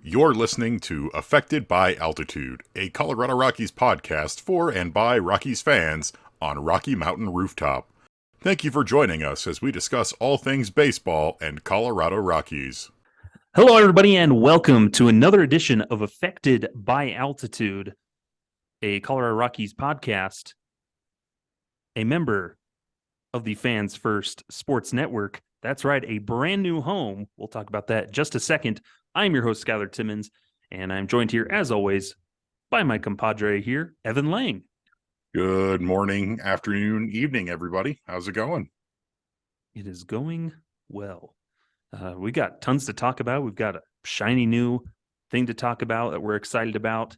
You're listening to Affected by Altitude, a Colorado Rockies podcast for and by Rockies fans on Rocky Mountain Rooftop. Thank you for joining us as we discuss all things baseball and Colorado Rockies. Hello, everybody, and welcome to another edition of Affected by Altitude, a Colorado Rockies podcast, a member of the Fans First Sports Network. That's right, a brand new home. We'll talk about that in just a second. I'm your host, Skyler Timmons, and I'm joined here, as always, by my compadre here, Evan Lang. Good morning, afternoon, evening, everybody. How's it going? It is going well. We got tons to talk about. We've got a shiny new thing to talk about that we're excited about,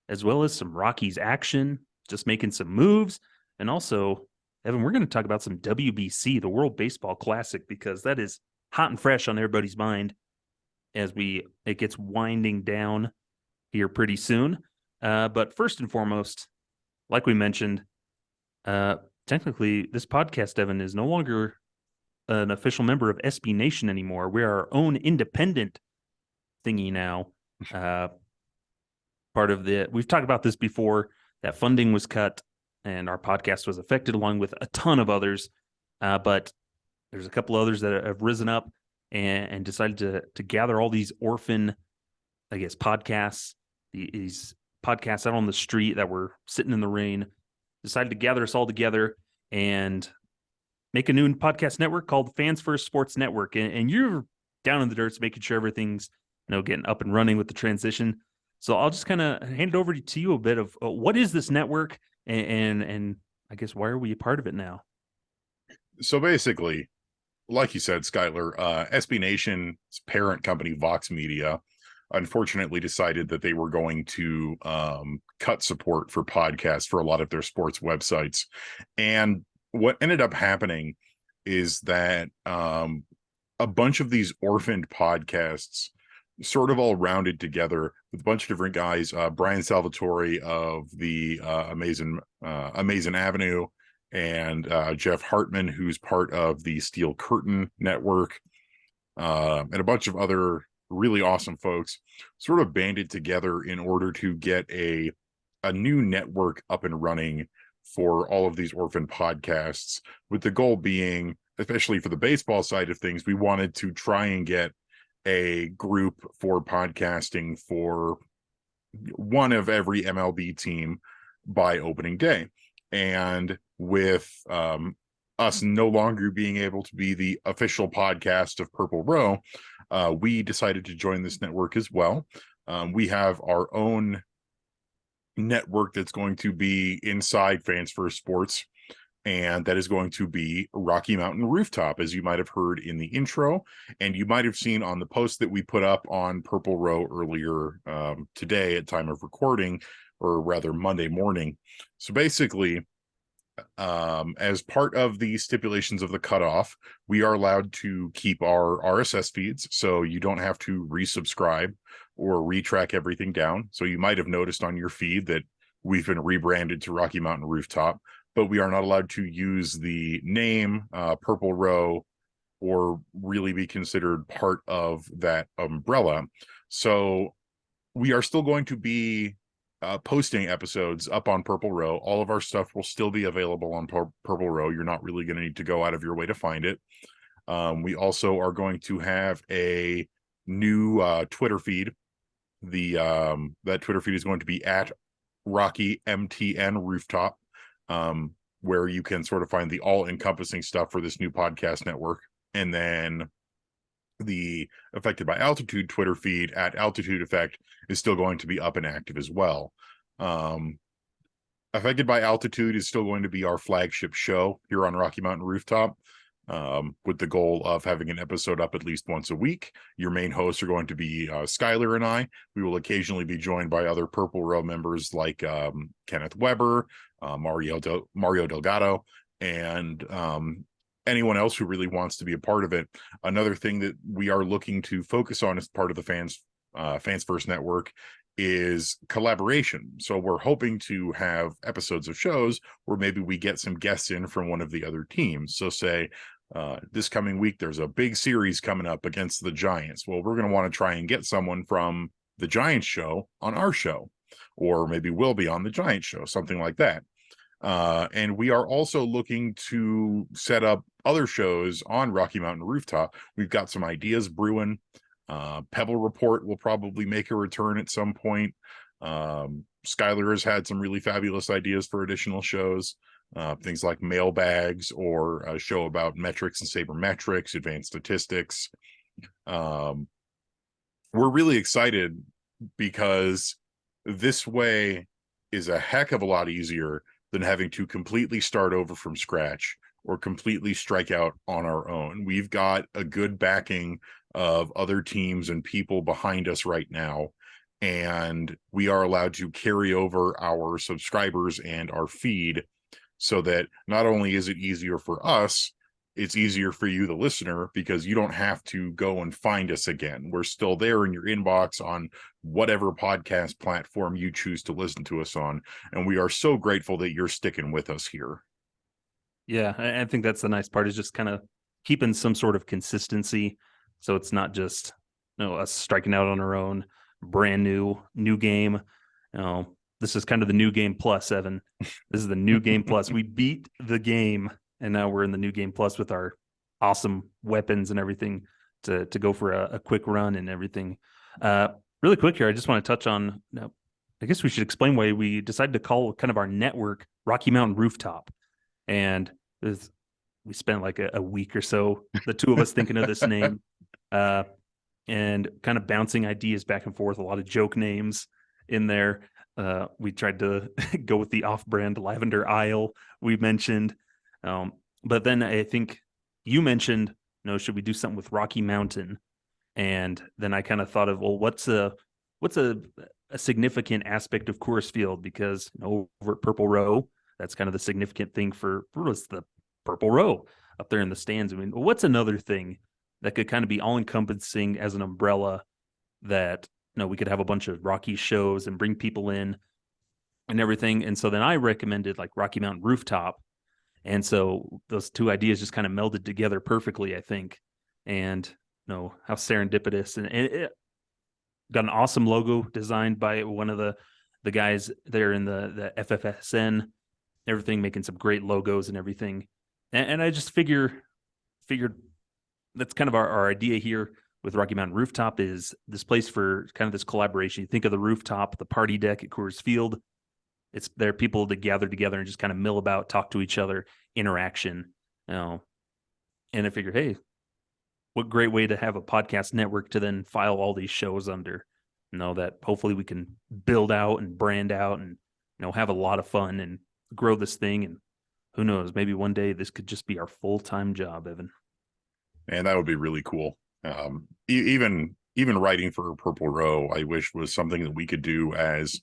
as well as some Rockies action, just making some moves. And also, Evan, we're going to talk about some WBC, the World Baseball Classic, because that is hot and fresh on everybody's mind as it gets winding down here pretty soon. But first and foremost, like we mentioned, technically this podcast, Evan, is no longer an official member of SB Nation anymore. We're our own independent thingy now. We've talked about this before, that funding was cut and our podcast was affected along with a ton of others. But there's a couple others that have risen up and decided to gather all these orphan, podcasts, these podcasts out on the street that were sitting in the rain, decided to gather us all together and make a new podcast network called Fans First Sports Network. And you're down in the dirt, making sure everything's, getting up and running with the transition. So I'll just kind of hand it over to you a bit of what is this network and I guess why are we a part of it now? So basically, like you said, Skyler, SB Nation's parent company, Vox Media, unfortunately decided that they were going to cut support for podcasts for a lot of their sports websites. And what ended up happening is that a bunch of these orphaned podcasts sort of all rounded together with a bunch of different guys. Brian Salvatore of the Amazing Avenue, and Jeff Hartman, who's part of the Steel Curtain Network, and a bunch of other really awesome folks sort of banded together in order to get a new network up and running for all of these orphan podcasts, with the goal being, especially for the baseball side of things, we wanted to try and get a group for podcasting for one of every MLB team by opening day. And with us no longer being able to be the official podcast of Purple Row, we decided to join this network as well. We have our own network that's going to be inside Fans First Sports, and that is going to be Rocky Mountain Rooftop, as you might have heard in the intro, and you might have seen on the post that we put up on Purple Row earlier today at time of recording, or rather Monday morning. So basically, as part of the stipulations of the cutoff, we are allowed to keep our RSS feeds, so you don't have to resubscribe or retrack everything down. So you might have noticed on your feed that we've been rebranded to Rocky Mountain Rooftop, but we are not allowed to use the name Purple Row or really be considered part of that umbrella. So we are still going to be posting episodes up on Purple Row. All of our stuff will still be available on Purple Row. You're not really going to need to go out of your way to find it. We also are going to have a new Twitter feed. That Twitter feed is going to be at Rocky MTN Rooftop, where you can sort of find the all-encompassing stuff for this new podcast network. And then the Affected by Altitude Twitter feed at Altitude Effect is still going to be up and active as well. Affected by Altitude is still going to be our flagship show here on Rocky Mountain Rooftop, with the goal of having an episode up at least once a week. Your main hosts are going to be Skyler and I. We will occasionally be joined by other Purple Row members like Kenneth Weber, Mario Delgado, and anyone else who really wants to be a part of it. Another thing that we are looking to focus on as part of the Fans First Network is collaboration. So we're hoping to have episodes of shows where maybe we get some guests in from one of the other teams. So say this coming week, there's a big series coming up against the Giants. Well, we're going to want to try and get someone from the Giants show on our show, or maybe we'll be on the Giants show, something like that. And we are also looking to set up other shows on Rocky Mountain Rooftop. We've got some ideas brewing. Pebble Report will probably make a return at some point. Skyler has had some really fabulous ideas for additional shows, things like mailbags, or a show about metrics and sabermetrics, advanced statistics. We're really excited because this way is a heck of a lot easier than having to completely start over from scratch or completely strike out on our own. We've got a good backing of other teams and people behind us right now, and we are allowed to carry over our subscribers and our feed, so that not only is it easier for us, it's easier for you, the listener, because you don't have to go and find us again. We're still there in your inbox on whatever podcast platform you choose to listen to us on. And we are so grateful that you're sticking with us here. Yeah, I think that's the nice part, is just kind of keeping some sort of consistency. So it's not just, us striking out on our own, brand new game. This is kind of the new game plus, Evan. This is the new game plus. We beat the game, and now we're in the new game plus with our awesome weapons and everything to go for a quick run and everything. Really quick here, I just want to touch on, I guess we should explain why we decided to call kind of our network Rocky Mountain Rooftop. And we spent like a week or so, the two of us, thinking of this name, and kind of bouncing ideas back and forth, a lot of joke names in there. We tried to go with the off-brand Lavender Isle we mentioned. But then I think you mentioned, should we do something with Rocky Mountain? And then I kind of thought of, well, what's a significant aspect of Coors Field? Because over at Purple Row, that's kind of the significant thing for the Purple Row up there in the stands. I mean, what's another thing that could kind of be all-encompassing as an umbrella that, we could have a bunch of Rocky shows and bring people in and everything? And so then I recommended like Rocky Mountain Rooftop. And so those two ideas just kind of melded together perfectly, I think. And how serendipitous, and it got an awesome logo designed by one of the guys there in the FFSN, everything, making some great logos and everything. And I just figured that's kind of our idea here with Rocky Mountain Rooftop, is this place for kind of this collaboration. You think of the rooftop, the party deck at Coors Field. It's there, people to gather together and just kind of mill about, talk to each other, interaction. And I figured, hey, what great way to have a podcast network to then file all these shows under, that hopefully we can build out and brand out and, have a lot of fun and grow this thing. And who knows, maybe one day this could just be our full-time job, Evan. And that would be really cool. Even writing for Purple Row, I wish was something that we could do as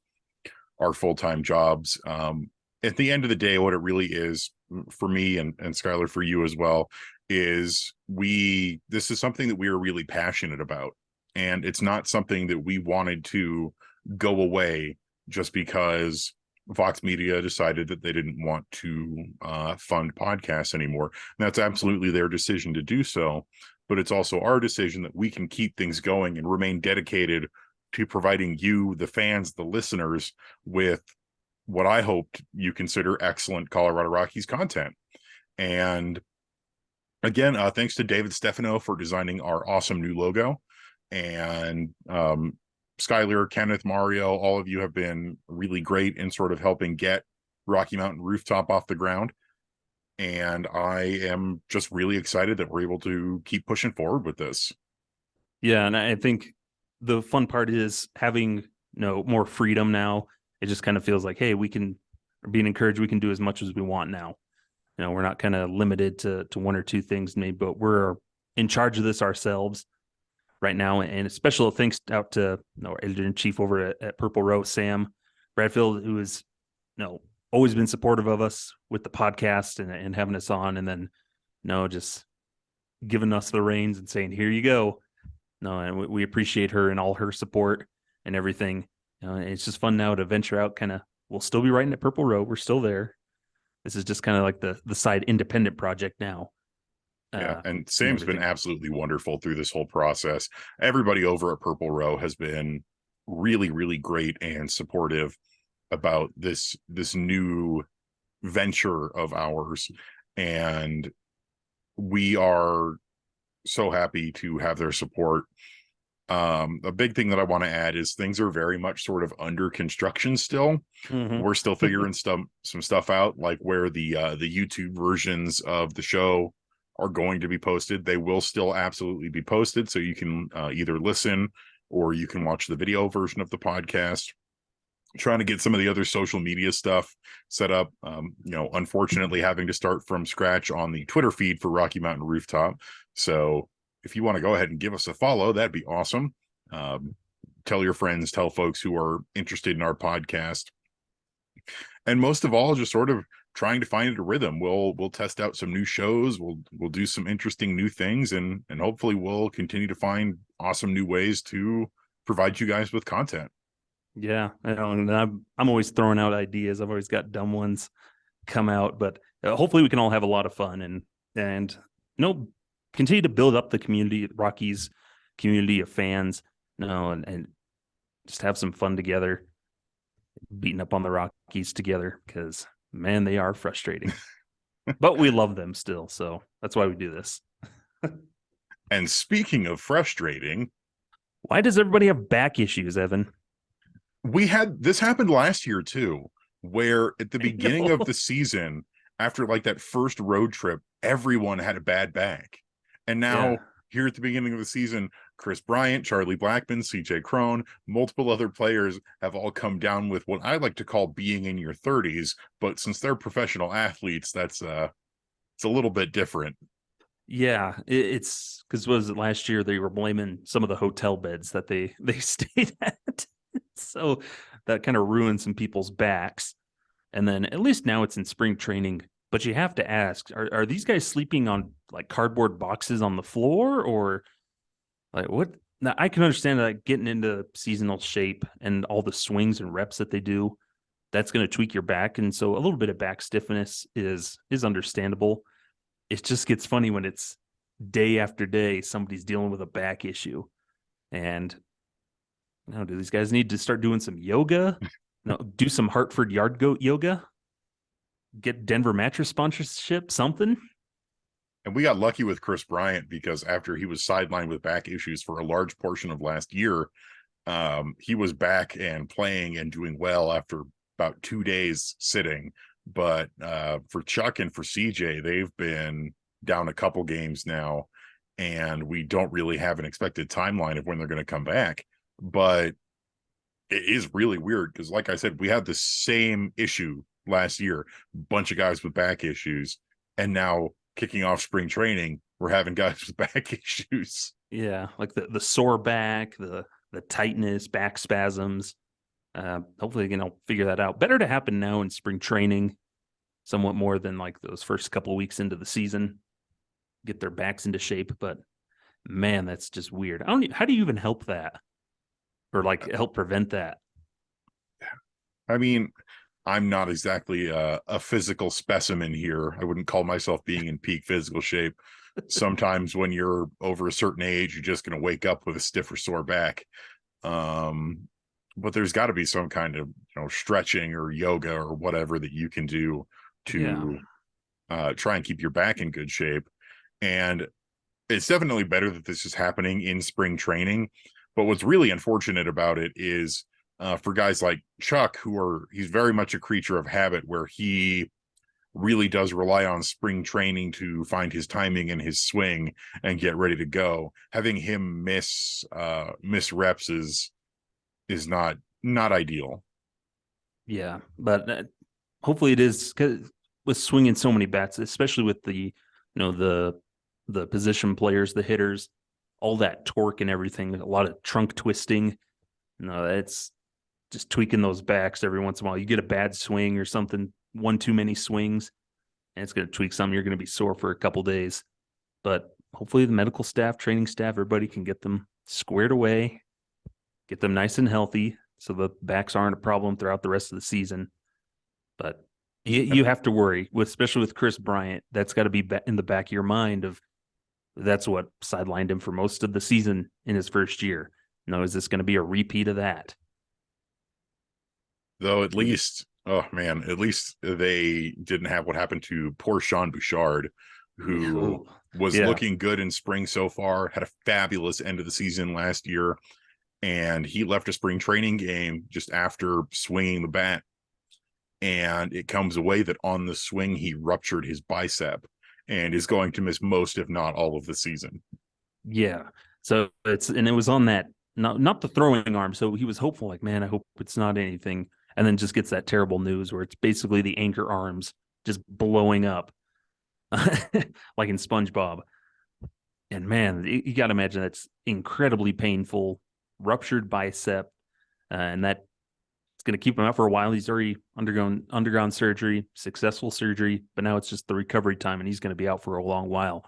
our full-time jobs. At the end of the day, what it really is for me, and Skyler, for you as well, is this is something that we are really passionate about. And it's not something that we wanted to go away just because Vox Media decided that they didn't want to fund podcasts anymore. And that's absolutely their decision to do so. But it's also our decision that we can keep things going and remain dedicated to providing you, the fans, the listeners, with what I hoped you consider excellent Colorado Rockies content. And again, thanks to David Stefano for designing our awesome new logo. And Skyler, Kenneth, Mario, all of you have been really great in sort of helping get Rocky Mountain Rooftop off the ground. And I am just really excited that we're able to keep pushing forward with this. Yeah, and I think the fun part is having more freedom now. It just kind of feels like, hey, we can, being encouraged, we can do as much as we want now. We're not kind of limited to one or two things, maybe, but we're in charge of this ourselves right now. And a special thanks out to our editor-in-chief over at Purple Row, Sam Bradfield, who has always been supportive of us with the podcast and having us on, and then just giving us the reins and saying, here you go. And we appreciate her and all her support and everything. It's just fun now to venture out. Kind of, we'll still be writing at Purple Row. We're still there. This is just kind of like the side independent project now. Yeah, and Sam's been absolutely wonderful through this whole process. Everybody over at Purple Row has been really, really great and supportive about this new venture of ours, and we are so happy to have their support. A big thing that I want to add is things are very much sort of under construction still. Mhm. We're still figuring some stuff out, like where the YouTube versions of the show are going to be posted. They will still absolutely be posted, so you can either listen or you can watch the video version of the podcast. Trying to get some of the other social media stuff set up. Unfortunately, having to start from scratch on the Twitter feed for Rocky Mountain Rooftop. So if you want to go ahead and give us a follow, that'd be awesome. Tell your friends, tell folks who are interested in our podcast, and most of all, just sort of trying to find a rhythm. We'll test out some new shows. We'll do some interesting new things, and hopefully we'll continue to find awesome new ways to provide you guys with content. Yeah, and I'm always throwing out ideas. I've always got dumb ones come out, but hopefully we can all have a lot of fun and continue to build up the community, Rockies community of fans, and just have some fun together, beating up on the Rockies together, because man, they are frustrating, but we love them still, so that's why we do this. And speaking of frustrating, why does everybody have back issues, Evan? this happened last year too, where at the beginning of the season, after like that first road trip, everyone had a bad back. And now here at the beginning of the season, Chris Bryant, Charlie Blackmon, CJ Crone, multiple other players have all come down with what I like to call being in your 30s. But since they're professional athletes, it's a little bit different. Yeah, it's because was it last year they were blaming some of the hotel beds that they stayed at. So that kind of ruined some people's backs. And then at least now it's in spring training. But you have to ask, are these guys sleeping on like cardboard boxes on the floor, or like what? Now I can understand that getting into seasonal shape and all the swings and reps that they do, that's going to tweak your back. And so a little bit of back stiffness is understandable. It just gets funny when it's day after day, somebody's dealing with a back issue. And do these guys need to start doing some yoga? No, do some Hartford Yard Goat yoga? Get Denver mattress sponsorship, something? And we got lucky with Chris Bryant because after he was sidelined with back issues for a large portion of last year, he was back and playing and doing well after about 2 days sitting. But for Chuck and for CJ, they've been down a couple games now, and we don't really have an expected timeline of when they're going to come back. But it is really weird because, like I said, we had the same issue last year, bunch of guys with back issues, and now kicking off spring training, we're having guys with back issues. Yeah, like the sore back, the tightness, back spasms. Hopefully, figure that out. Better to happen now in spring training, somewhat more than like those first couple of weeks into the season. Get their backs into shape, but man, that's just weird. How do you even help that, or like help prevent that? I mean, I'm not exactly a physical specimen here. I wouldn't call myself being in peak physical shape. Sometimes when you're over a certain age, you're just going to wake up with a stiff or sore back. But there's got to be some kind of stretching or yoga or whatever that you can do to try and keep your back in good shape. And it's definitely better that this is happening in spring training. But what's really unfortunate about it is for guys like Chuck, he's very much a creature of habit, where he really does rely on spring training to find his timing and his swing and get ready to go. Having him miss reps is not ideal. Yeah, but hopefully it is, because with swinging so many bats, especially with the the position players, the hitters, all that torque and everything, a lot of trunk twisting. It's just tweaking those backs every once in a while. You get a bad swing or something, one too many swings, and it's going to tweak something. You're going to be sore for a couple days. But hopefully the medical staff, training staff, everybody can get them squared away, get them nice and healthy so the backs aren't a problem throughout the rest of the season. But you have to worry, especially with Chris Bryant. That's got to be in the back of your mind of that's what sidelined him for most of the season in his first year. No, is this going to be a repeat of that? Though at least, oh man, at least they didn't have what happened to poor Sean Bouchard, who Oh, was yeah. looking good in spring so far, had a fabulous end of the season last year, and he left a spring training game just after swinging the bat. And it comes away that on the swing, he ruptured his bicep and is going to miss most, if not all, of the season. Yeah. So it was on that, not the throwing arm. So he was hopeful, like, man, I hope it's not anything. And then just gets that terrible news where it's basically the anchor arms just blowing up like in SpongeBob. And man, you got to imagine that's incredibly painful, ruptured bicep, and that it's going to keep him out for a while. He's already undergone surgery, successful surgery, but now it's just the recovery time, and he's going to be out for a long while,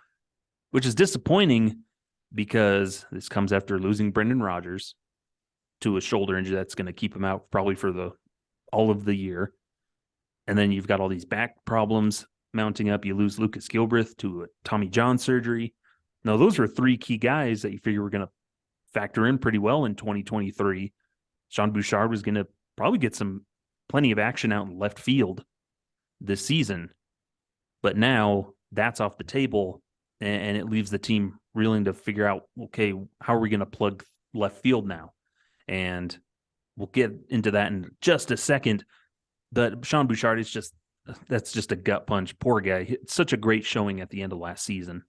which is disappointing because this comes after losing Brendan Rodgers to a shoulder injury that's going to keep him out probably for all of the year. And then you've got all these back problems mounting up. You lose Lucas Gilbreth to a Tommy John surgery. Now, those are three key guys that you figure were going to factor in pretty well in 2023. Sean Bouchard was going to probably get plenty of action out in left field this season. But now that's off the table, and it leaves the team reeling to figure out, okay, how are we going to plug left field now? And we'll get into that in just a second. But Sean Bouchard that's just a gut punch. Poor guy. It's such a great showing at the end of last season.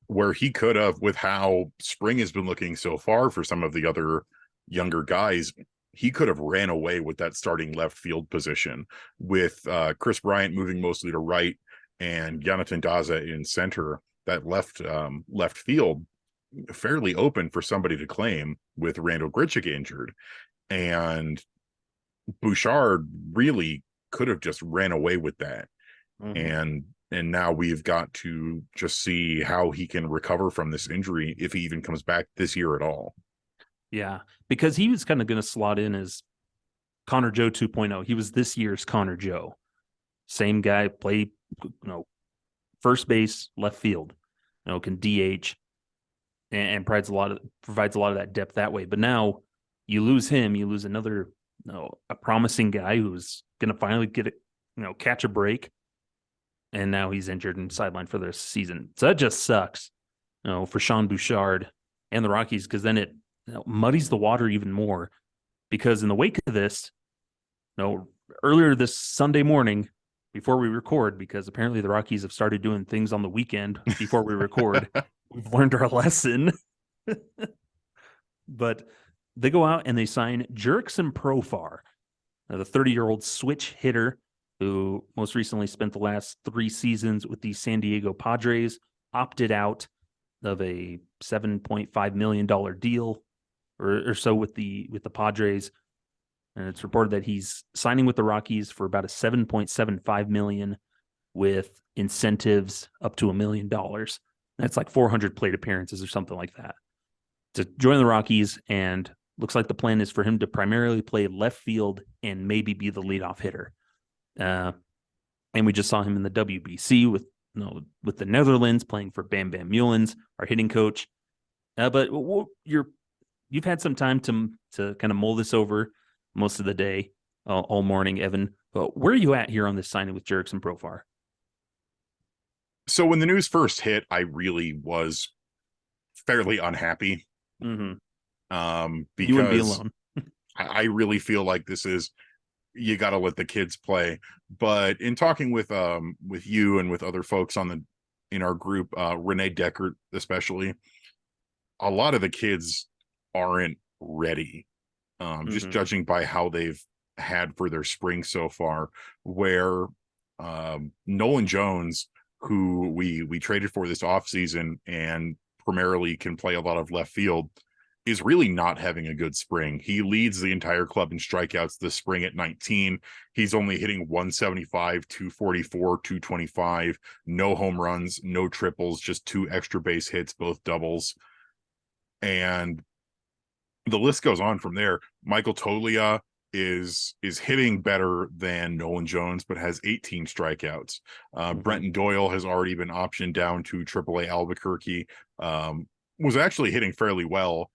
Where he could have, with how spring has been looking so far for some of the other younger guys, he could have ran away with that starting left field position with Chris Bryant moving mostly to right and Jonathan Daza in center. That left field fairly open for somebody to claim with Randall Grichuk injured. And Bouchard really could have just ran away with that. Mm-hmm. And now we've got to just see how he can recover from this injury, if he even comes back this year at all. Yeah, because he was kind of going to slot in as Connor Joe 2.0. He was this year's Connor Joe. Same guy, play, first base, left field, can DH and provides a lot of that depth that way. But now you lose him, you lose another, a promising guy who's going to finally get it, catch a break. And now he's injured and sidelined for the season. So that just sucks, for Sean Bouchard and the Rockies, because then it muddies the water even more. Because in the wake of this, earlier this Sunday morning, before we record, because apparently the Rockies have started doing things on the weekend before we record, we've learned our lesson. But they go out and they sign Jurickson Profar, the 30-year-old switch hitter who most recently spent the last 3 seasons with the San Diego Padres, opted out of a $7.5 million deal or so with the Padres. And it's reported that he's signing with the Rockies for about a $7.75 million with incentives up to $1 million. That's like 400 plate appearances or something like that to join the Rockies. And looks like the plan is for him to primarily play left field and maybe be the leadoff hitter. And we just saw him in the WBC with the Netherlands playing for Bam Bam Mullins, our hitting coach. But you've had some time to kind of mull this over most of the day, all morning, Evan. But where are you at here on this signing with Jurickson Profar? So when the news first hit, I really was fairly unhappy. Mm-hmm. Because you wouldn't be alone. I really feel like this is, you got to let the kids play. But in talking with you and with other folks in our group, Renee Deckert especially, a lot of the kids aren't ready. Just judging by how they've had for their spring so far, where Nolan Jones, who we traded for this offseason and primarily can play a lot of left field, is really not having a good spring. He leads the entire club in strikeouts this spring at 19. He's only hitting 175, 244, 225, no home runs, no triples, just 2 extra base hits, both doubles. And the list goes on from there. Michael Toglia is hitting better than Nolan Jones, but has 18 strikeouts. Brenton Doyle has already been optioned down to AAA Albuquerque. Was actually hitting fairly well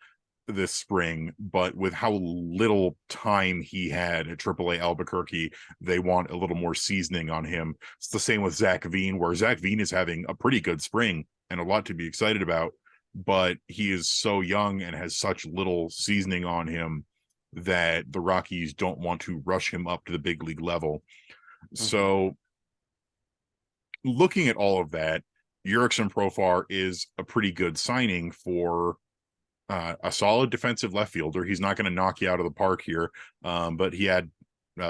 this spring, but with how little time he had at AAA Albuquerque, they want a little more seasoning on him. It's the same with Zach Veen, where Zach Veen is having a pretty good spring and a lot to be excited about, but he is so young and has such little seasoning on him that the Rockies don't want to rush him up to the big league level. So looking at all of that, Jurickson Profar is a pretty good signing for a solid defensive left fielder. He's not going to knock you out of the park here, but he had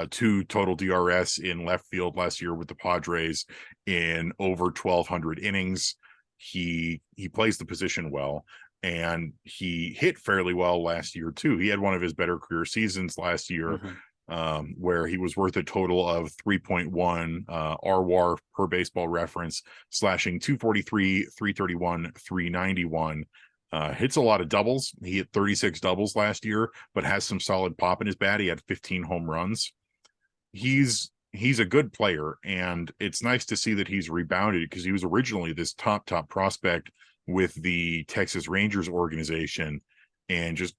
2 total DRS in left field last year with the Padres in over 1,200 innings. He plays the position well, and he hit fairly well last year too. He had one of his better career seasons last year, where he was worth a total of 3.1 RWAR per Baseball Reference, slashing 243, 331, 391. Hits a lot of doubles. He hit 36 doubles last year, but has some solid pop in his bat. He had 15 home runs. He's a good player, and it's nice to see that he's rebounded, because he was originally this top prospect with the Texas Rangers organization and just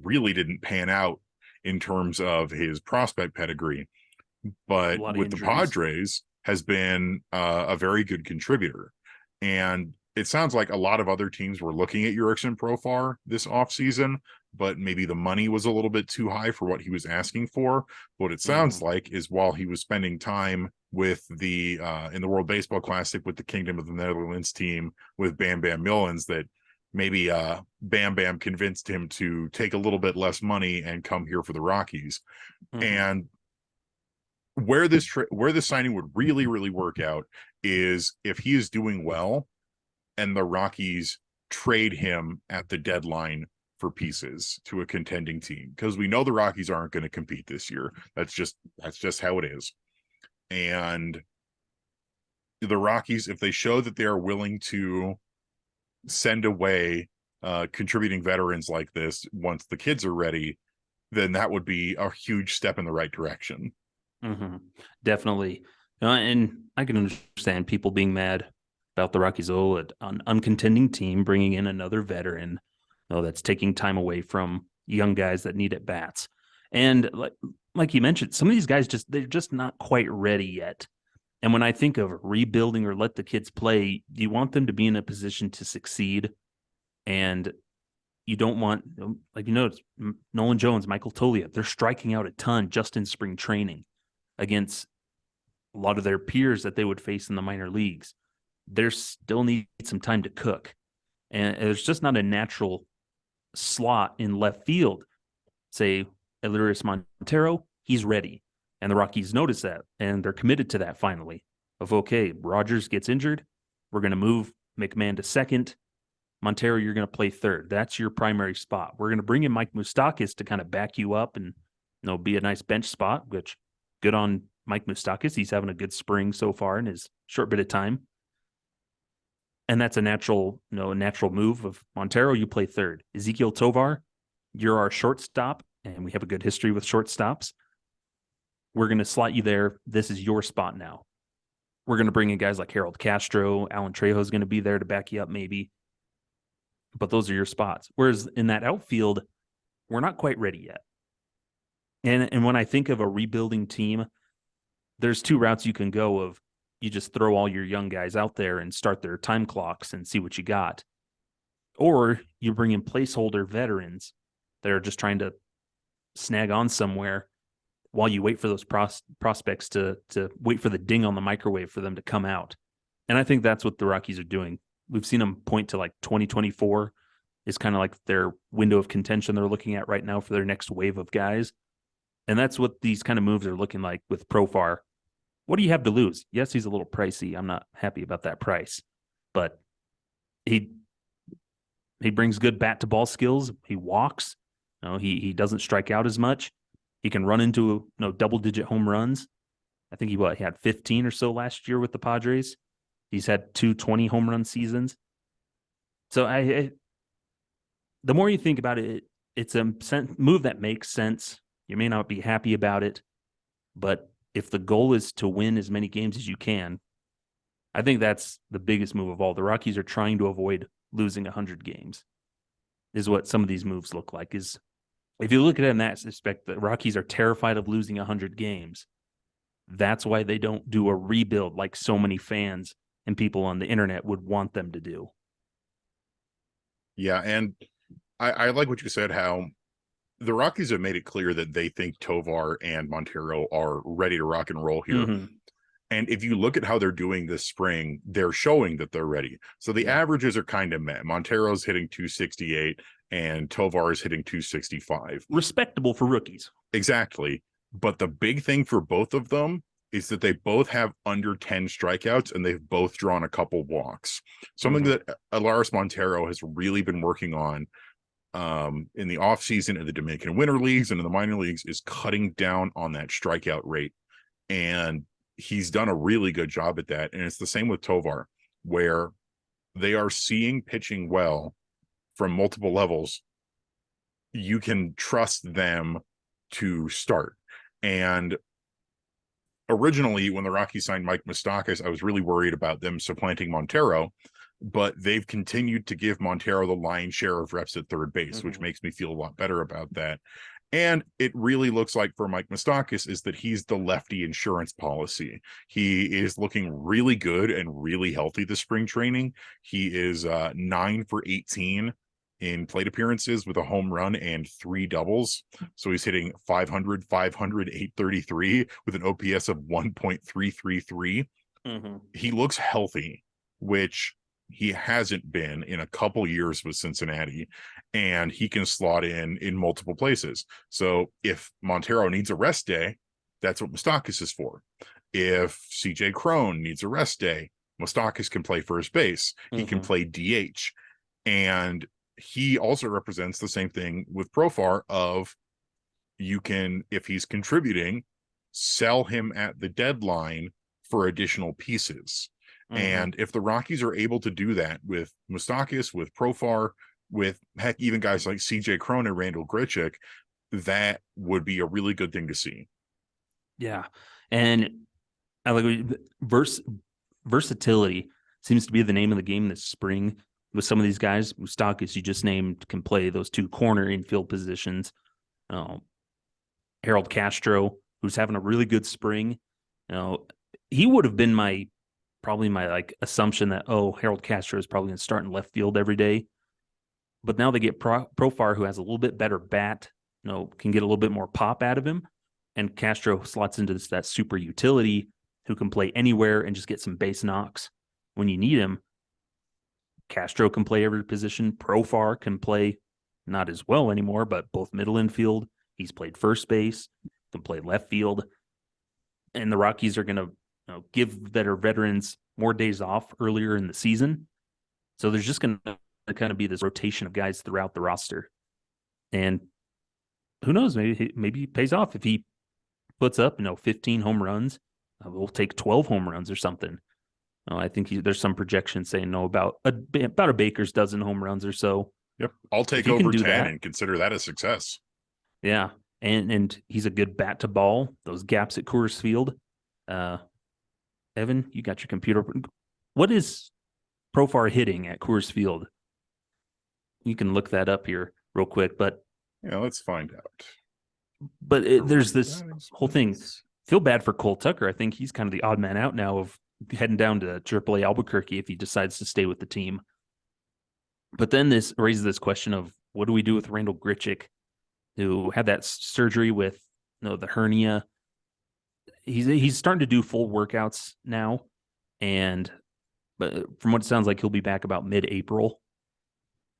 really didn't pan out in terms of his prospect pedigree. But with the Padres has been a very good contributor. And it sounds like a lot of other teams were looking at Jurickson Profar this offseason, but maybe the money was a little bit too high for what he was asking for. What it sounds like is, while he was spending time with the in the World Baseball Classic with the Kingdom of the Netherlands team with Bam Bam Millens, that maybe Bam Bam convinced him to take a little bit less money and come here for the Rockies. And where this signing would really work out is if he is doing well and the Rockies trade him at the deadline for pieces to a contending team, because we know the Rockies aren't going to compete this year. That's just how it is. And the Rockies, if they show that they are willing to send away contributing veterans like this once the kids are ready, then that would be a huge step in the right direction. Definitely. And I can understand people being mad about the Rockies, an uncontending team bringing in another veteran, that's taking time away from young guys that need at bats. And like you mentioned, some of these guys they're just not quite ready yet. And when I think of rebuilding or let the kids play, you want them to be in a position to succeed. And you don't want, like, Nolan Jones, Michael Toglia, they're striking out a ton just in spring training against a lot of their peers that they would face in the minor leagues. There still need some time to cook. And there's just not a natural slot in left field. Say, Eleuteris Montero, he's ready. And the Rockies notice that, and they're committed to that finally. Of, okay, Rogers gets injured, we're going to move McMahon to second. Montero, you're going to play third. That's your primary spot. We're going to bring in Mike Moustakas to kind of back you up and be a nice bench spot, which good on Mike Moustakas. He's having a good spring so far in his short bit of time. And that's a natural move of Montero. You play third. Ezequiel Tovar, you're our shortstop, and we have a good history with shortstops. We're going to slot you there. This is your spot now. We're going to bring in guys like Harold Castro. Alan Trejo is going to be there to back you up maybe. But those are your spots. Whereas in that outfield, we're not quite ready yet. And when I think of a rebuilding team, there's 2 routes you can go of. You just throw all your young guys out there and start their time clocks and see what you got. Or you bring in placeholder veterans that are just trying to snag on somewhere while you wait for those prospects to wait for the ding on the microwave for them to come out. And I think that's what the Rockies are doing. We've seen them point to like 2024 is kind of like their window of contention they're looking at right now for their next wave of guys. And that's what these kind of moves are looking like with Profar. What do you have to lose? Yes, he's a little pricey. I'm not happy about that price, but he brings good bat to ball skills. He walks. He doesn't strike out as much. He can run into double digit home runs. I think he had 15 or so last year with the Padres. He's had 2 20 home run seasons. So the more you think about it, it's a move that makes sense. You may not be happy about it, but if the goal is to win as many games as you can, I think that's the biggest move of all. The Rockies are trying to avoid losing 100 games. is what some of these moves look like. Is if you look at it in that respect, the Rockies are terrified of losing 100 games. That's why they don't do a rebuild like so many fans and people on the internet would want them to do. Yeah, and I like what you said, how the Rockies have made it clear that they think Tovar and Montero are ready to rock and roll here. Mm-hmm. And if you look at how they're doing this spring, they're showing that they're ready. So the averages are kind of met. Montero's hitting 268 and Tovar is hitting 265. Respectable for rookies. Exactly. But the big thing for both of them is that they both have under 10 strikeouts and they've both drawn a couple walks. Something that Alaris Montero has really been working on in the offseason in the Dominican Winter Leagues and in the minor leagues is cutting down on that strikeout rate. And he's done a really good job at that. And it's the same with Tovar, where they are seeing pitching well from multiple levels. You can trust them to start. And originally, when the Rockies signed Mike Moustakas, I was really worried about them supplanting Montero, but they've continued to give Montero the lion's share of reps at third base, which makes me feel a lot better about that. And it really looks like for Mike Moustakas is that he's the lefty insurance policy. He is looking really good and really healthy this spring training. He is 9 for 18 in plate appearances with a home run and 3 doubles. So he's hitting 500, 500, 833 with an OPS of 1.333. He looks healthy, which he hasn't been in a couple years with Cincinnati, and he can slot in multiple places. So if Montero needs a rest day, that's what Moustakas is for. If CJ Cron needs a rest day, Moustakas can play first base. He can play DH. And he also represents the same thing with Profar of you can, if he's contributing, sell him at the deadline for additional pieces. And if the Rockies are able to do that with Moustakas, with Profar, with heck, even guys like CJ Cron and Randall Grichuk, that would be a really good thing to see. Yeah. And I like versatility seems to be the name of the game this spring with some of these guys. Moustakas, you just named, can play those 2 corner infield positions. Harold Castro, who's having a really good spring. He would have been probably my like assumption that, Harold Castro is probably going to start in left field every day. But now they get Profar, who has a little bit better bat, can get a little bit more pop out of him. And Castro slots into that super utility who can play anywhere and just get some base knocks when you need him. Castro can play every position. Profar can play not as well anymore, but both middle infield. He's played first base, can play left field. And the Rockies are going to give their veterans more days off earlier in the season. So there's just going to kind of be this rotation of guys throughout the roster. And who knows, maybe he pays off if he puts up, 15 home runs. We'll take 12 home runs or something. I think there's some projections saying about a baker's dozen home runs or so. Yep. I'll take over 10 and consider that a success. Yeah. And he's a good bat to ball, those gaps at Coors Field. Evan, you got your computer. What is Profar hitting at Coors Field? You can look that up here real quick, but yeah, let's find out. But there's this whole thing. Feel bad for Cole Tucker. I think he's kind of the odd man out now of heading down to AAA Albuquerque if he decides to stay with the team. But then this raises this question of what do we do with Randall Grichuk, who had that surgery with the hernia. He's starting to do full workouts now, but from what it sounds like, he'll be back about mid-April.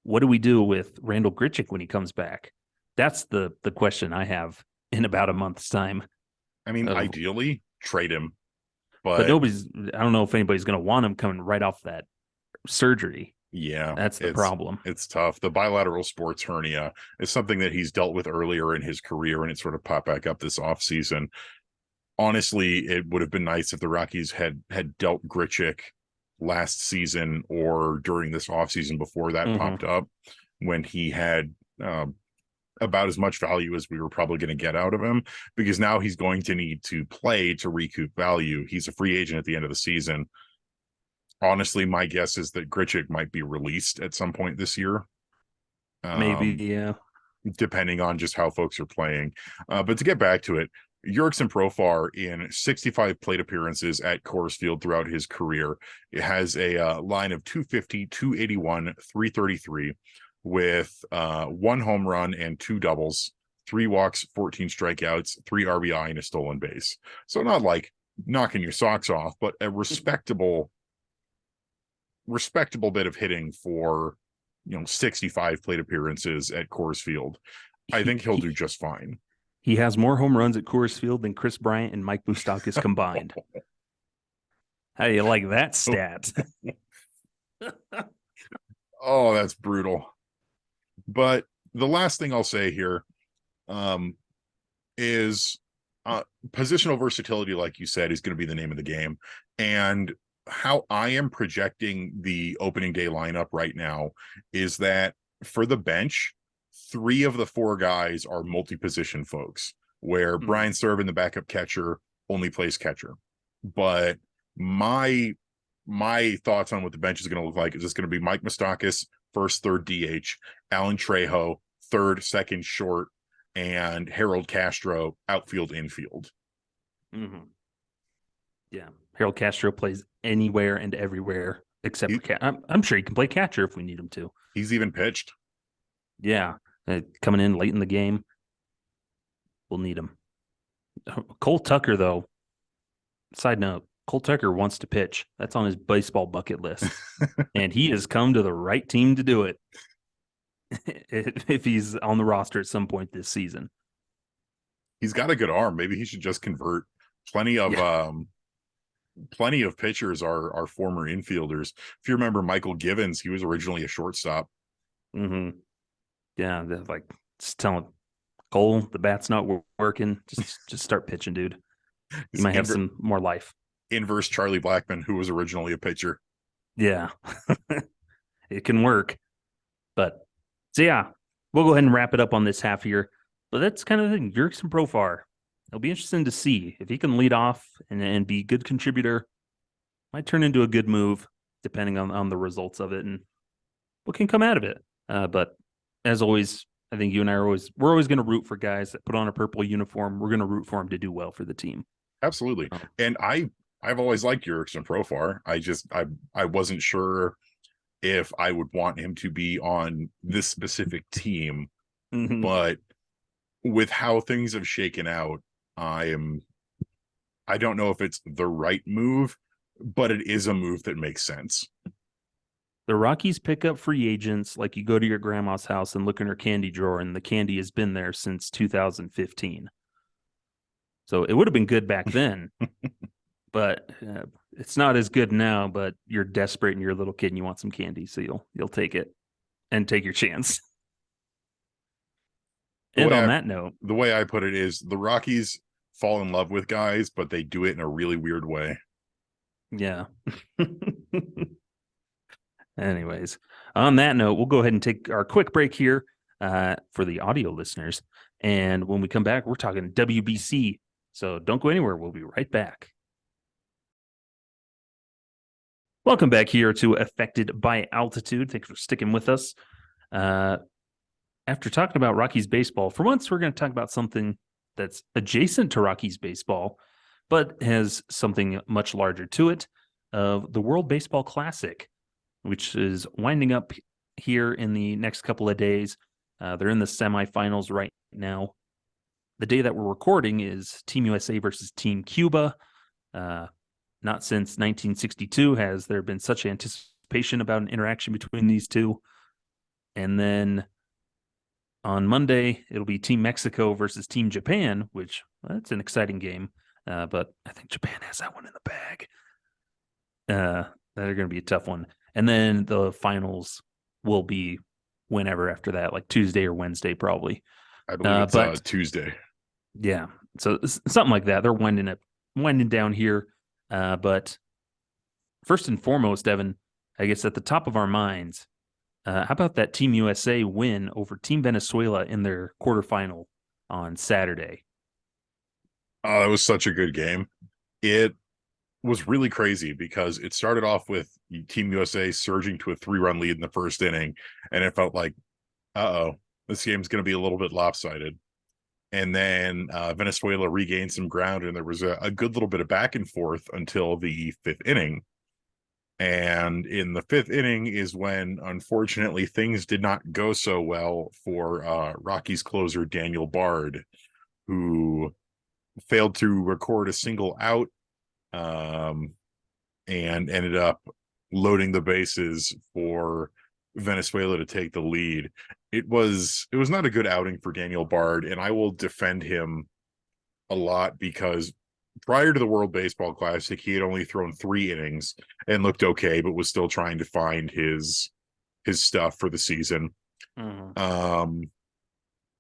What do we do with Randall Grichuk when he comes back? That's the question I have in about a month's time. I mean, ideally, trade him. But I don't know if anybody's going to want him coming right off that surgery. Yeah. That's the problem. It's tough. The bilateral sports hernia is something that he's dealt with earlier in his career, and it sort of popped back up this offseason. Honestly, it would have been nice if the Rockies had dealt Grichuk last season or during this offseason before that popped up, when he had about as much value as we were probably going to get out of him, because now he's going to need to play to recoup value. He's a free agent at the end of the season. Honestly, my guess is that Grichuk might be released at some point this year. Maybe, yeah. depending on just how folks are playing. But to get back to it, Jurickson Profar in 65 plate appearances at Coors Field throughout his career, it has a line of 250, 281, 333 with one home run and two doubles, three walks, 14 strikeouts, three RBI, and a stolen base. So not like knocking your socks off, but a respectable bit of hitting for 65 plate appearances at Coors Field. I He, think he'll do he, just fine. he has more home runs at Coors Field than Chris Bryant and Mike Moustakas combined. How do you like that stat? Oh, that's brutal. But the last thing I'll say here is positional versatility, like you said, is going to be the name of the game. And how I am projecting the opening day lineup right now is that for the bench, three of the four guys are multi-position folks, where Brian Serven, the backup catcher, only plays catcher. But my thoughts on what the bench is going to look like is it's going to be Mike Moustakas, first, third DH, Alan Trejo, third, second, short, and Harold Castro, outfield, infield. Mm-hmm. Yeah. Harold Castro plays anywhere and everywhere except for I'm sure he can play catcher if we need him to. He's even pitched. Yeah. Coming in late in the game. We'll need him. Cole Tucker, though, side note, Cole Tucker wants to pitch. That's on his baseball bucket list. And he has come to the right team to do it if he's on the roster at some point this season. He's got a good arm. Maybe he should just convert. Plenty of pitchers are former infielders. If you remember Michael Givens, he was originally a shortstop. Mm-hmm. Yeah, they're like just telling Cole the bat's not working. Just start pitching, dude. You might have some more life. Inverse Charlie Blackmon, who was originally a pitcher. Yeah, it can work. But so yeah, we'll go ahead and wrap it up on this half here. But that's kind of the thing. Jurickson Profar. It'll be interesting to see if he can lead off and be a good contributor. Might turn into a good move depending on the results of it and what can come out of it. But as always, I think you and I we're always going to root for guys that put on a purple uniform. We're going to root for them to do well for the team. Absolutely. And I've always liked Jurickson Profar. I wasn't sure if I would want him to be on this specific team, but with how things have shaken out, I don't know if it's the right move, but it is a move that makes sense. The Rockies pick up free agents like you go to your grandma's house and look in her candy drawer, and the candy has been there since 2015. So it would have been good back then, but it's not as good now. But you're desperate and you're a little kid and you want some candy, so you'll take it and take your chance. And on that note, the way I put it is the Rockies fall in love with guys, but they do it in a really weird way. Yeah. Anyways, on that note, we'll go ahead and take our quick break here for the audio listeners. And when we come back, we're talking WBC. So don't go anywhere. We'll be right back. Welcome back here to Affected by Altitude. Thanks for sticking with us. After talking about Rockies baseball, for once, we're going to talk about something that's adjacent to Rockies baseball, but has something much larger to it, of the World Baseball Classic, which is winding up here in the next couple of days. They're in the semifinals right now. The day that we're recording is Team USA versus Team Cuba. Not since 1962 has there been such anticipation about an interaction between these two. And then on Monday, it'll be Team Mexico versus Team Japan, which that's an exciting game. But I think Japan has that one in the bag. That are going to be a tough one. And then the finals will be whenever after that, like Tuesday or Wednesday, probably. I believe it's Tuesday. Yeah. So something like that. They're winding down here. But first and foremost, Evan, I guess at the top of our minds, how about that Team USA win over Team Venezuela in their quarterfinal on Saturday? Oh, that was such a good game. It was really crazy because it started off with Team USA surging to a 3-run lead in the first inning, and it felt like uh-oh, this game's going to be a little bit lopsided. And then Venezuela regained some ground, and there was a good little bit of back and forth until the fifth inning. And in the fifth inning is when, unfortunately, things did not go so well for Rockies closer Daniel Bard, who failed to record a single out, and ended up loading the bases for Venezuela to take the lead. It was not a good outing for Daniel Bard, and I will defend him a lot because prior to the World Baseball Classic, he had only thrown 3 innings and looked okay, but was still trying to find his stuff for the season.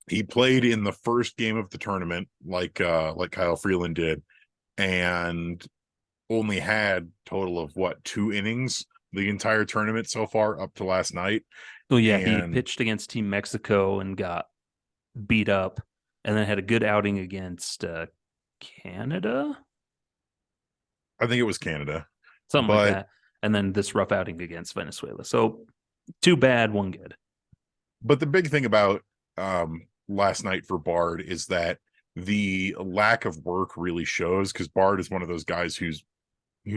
He played in the first game of the tournament, like Kyle Freeland did, and only had total of 2 innings the entire tournament so far up to last night. Oh yeah, he pitched against Team Mexico and got beat up, and then had a good outing against Canada. I think it was Canada, something like that, and then this rough outing against Venezuela. So 2 bad, 1 good. But the big thing about last night for Bard is that the lack of work really shows, because Bard is one of those guys who's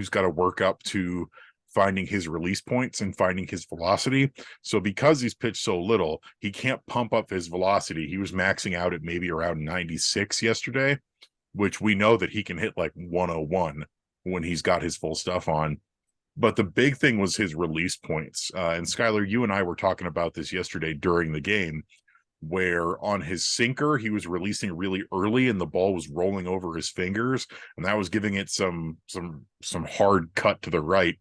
got to work up to finding his release points and finding his velocity. So because he's pitched so little, he can't pump up his velocity. He was maxing out at maybe around 96 yesterday, which we know that he can hit like 101 when he's got his full stuff on. But the big thing was his release points. And Skyler, you and I were talking about this yesterday during the game, where on his sinker, he was releasing really early and the ball was rolling over his fingers, and that was giving it some hard cut to the right.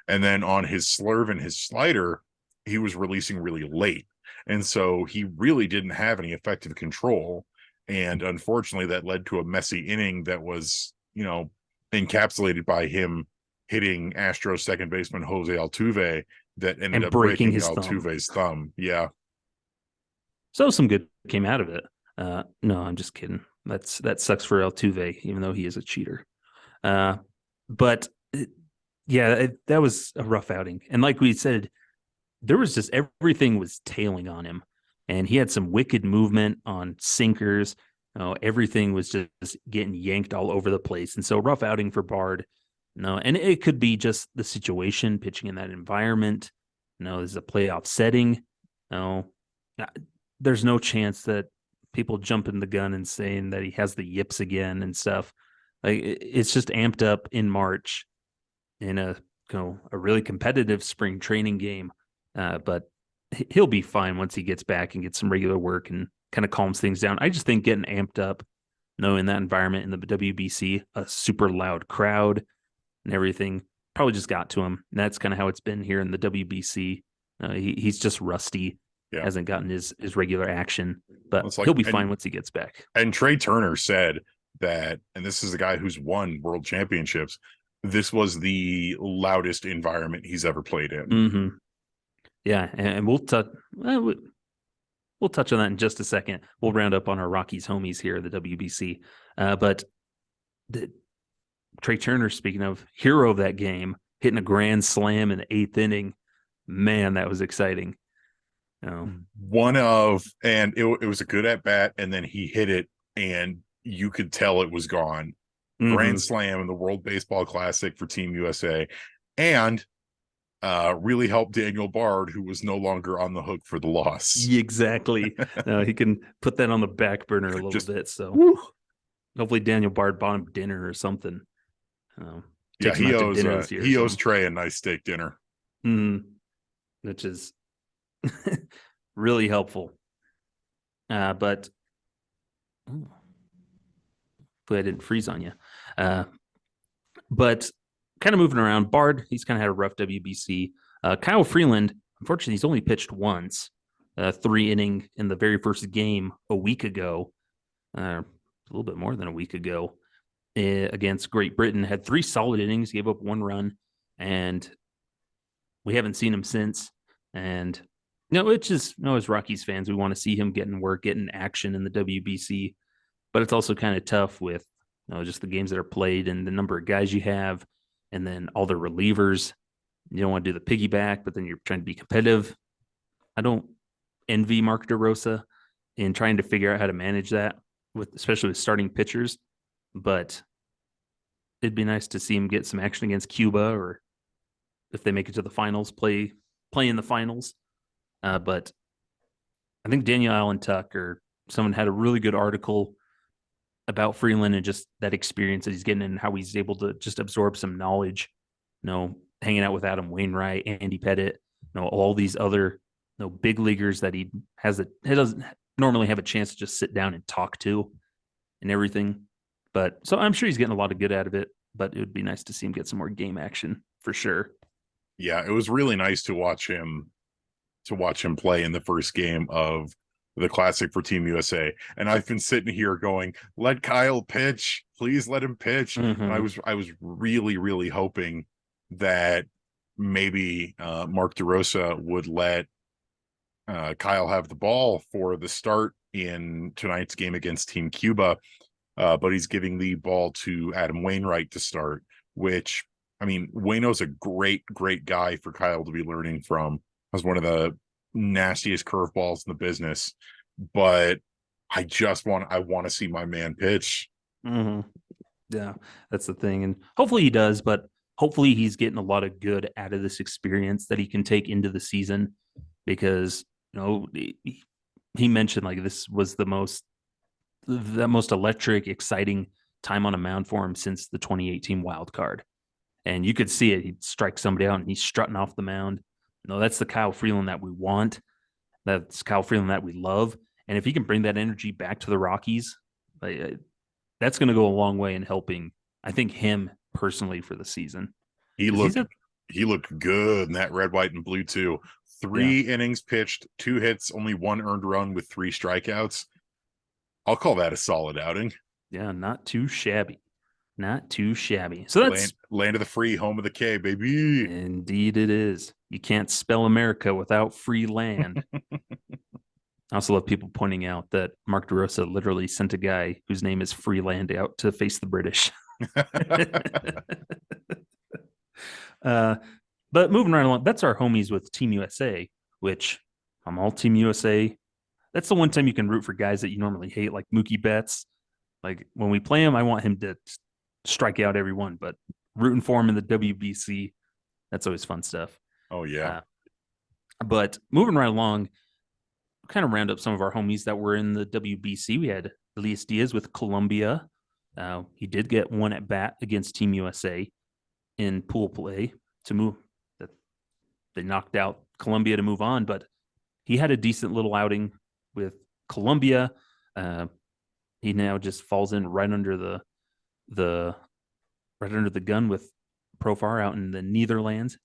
And then on his slurve and his slider, he was releasing really late. And so he really didn't have any effective control. And unfortunately, that led to a messy inning that was, encapsulated by him hitting Astros second baseman Jose Altuve that ended up breaking Altuve's thumb. Yeah. So some good came out of it. No, I'm just kidding. That sucks for Altuve, even though he is a cheater. But that was a rough outing. And like we said, there was just everything was tailing on him. And he had some wicked movement on sinkers. Everything was just getting yanked all over the place. And so rough outing for Bard. And it could be just the situation, pitching in that environment. This is a playoff setting. There's no chance that people jumping the gun and saying that he has the yips again and stuff. Like, it's just amped up in March in a really competitive spring training game. But he'll be fine once he gets back and gets some regular work and kind of calms things down. I just think getting amped up, in that environment in the WBC, a super loud crowd and everything, probably just got to him. And that's kind of how it's been here in the WBC. He's just rusty. Yeah. Hasn't gotten his regular action, but he'll be fine once he gets back. And Trey Turner said that, and this is a guy who's won world championships, this was the loudest environment he's ever played in. Mm-hmm. Yeah, and we'll touch on that in just a second. We'll round up on our Rockies homies here at the WBC. But Trey Turner, speaking of, hero of that game, hitting a grand slam in the 8th inning. Man, that was exciting. And it was a good at bat, and then he hit it, and you could tell it was gone. Mm-hmm. Grand slam in the World Baseball Classic for Team USA, and really helped Daniel Bard, who was no longer on the hook for the loss. Exactly. He can put that on the back burner a little bit. So hopefully Daniel Bard bought him dinner or something. He owes Trey a nice steak dinner. Mm-hmm. Which is really helpful. But hopefully I didn't freeze on you. But kind of moving around, Bard, he's kind of had a rough WBC. Kyle Freeland, unfortunately, he's only pitched once, 3 inning in the very first game a week ago, a little bit more than a week ago, against Great Britain. Had 3 solid innings, gave up 1 run, and we haven't seen him since. And it's just, as Rockies fans, we want to see him getting work, getting action in the WBC. But it's also kind of tough with just the games that are played and the number of guys you have, and then all the relievers. You don't want to do the piggyback, but then you're trying to be competitive. I don't envy Mark DeRosa in trying to figure out how to manage that with especially with starting pitchers. But it'd be nice to see him get some action against Cuba, or if they make it to the finals, play in the finals. But I think Daniel Allen Tuck or someone had a really good article about Freeland and just that experience that he's getting and how he's able to just absorb some knowledge, hanging out with Adam Wainwright, Andy Pettit, all these other, big leaguers that he doesn't normally have a chance to just sit down and talk to and everything. But so I'm sure he's getting a lot of good out of it, but it would be nice to see him get some more game action for sure. Yeah, it was really nice to watch him play in the first game of the Classic for Team USA. And I've been sitting here going, let Kyle pitch. Please let him pitch. Mm-hmm. And I was really, really hoping that maybe Mark DeRosa would let Kyle have the ball for the start in tonight's game against Team Cuba. But he's giving the ball to Adam Wainwright to start, which, I mean, Waino's a great, great guy for Kyle to be learning from. As one of the nastiest curveballs in the business, but I want to see my man pitch. Mm-hmm. Yeah, that's the thing. And hopefully he does, but hopefully he's getting a lot of good out of this experience that he can take into the season, because, he mentioned like this was the most electric, exciting time on a mound for him since the 2018 wild card. And you could see it. He'd strike somebody out and he's strutting off the mound. That's the Kyle Freeland that we want. That's Kyle Freeland that we love. And if he can bring that energy back to the Rockies, that's going to go a long way in helping, I think, him personally for the season. He looked good in that red, white, and blue too. 3 innings pitched, 2 hits, only 1 earned run with 3 strikeouts. I'll call that a solid outing. Yeah, not too shabby. Not too shabby. So that's land of the free, home of the K, baby. Indeed it is. You can't spell America without free land. I also love people pointing out that Mark DeRosa literally sent a guy whose name is Freeland out to face the British. But moving right along, that's our homies with Team USA, which I'm all Team USA. That's the one time you can root for guys that you normally hate, like Mookie Betts. Like when we play him, I want him to strike out everyone, but rooting for him in the WBC, that's always fun stuff. Oh yeah. But moving right along, kind of round up some of our homies that were in the WBC. We had Elias Diaz with Colombia. He did get one at bat against Team USA in pool play to move. They knocked out Colombia to move on, but he had a decent little outing with Colombia. He now just falls in right under the gun with Profar out in the Netherlands.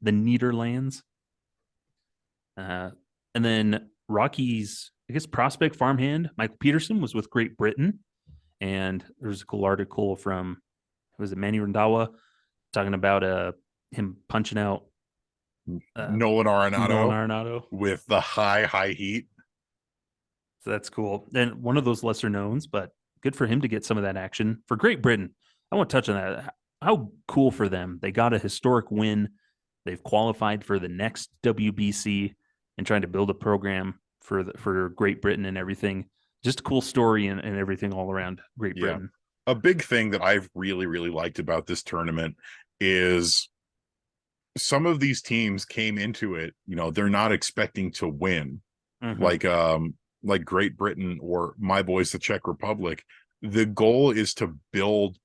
And then Rockies, I guess, prospect farmhand Michael Peterson was with Great Britain, and there was a cool article from Manny Randawa talking about him punching out Nolan Arenado with the high heat. So that's cool. And one of those lesser knowns, but good for him to get some of that action for Great Britain. I want to touch on that. How cool for them. They got a historic win. They've qualified for the next WBC and trying to build a program for Great Britain and everything. Just a cool story and everything all around Great Britain. A big thing that I've really, really liked about this tournament is some of these teams came into it, they're not expecting to win. Mm-hmm. Like Great Britain or my boys, the Czech Republic. The goal is to build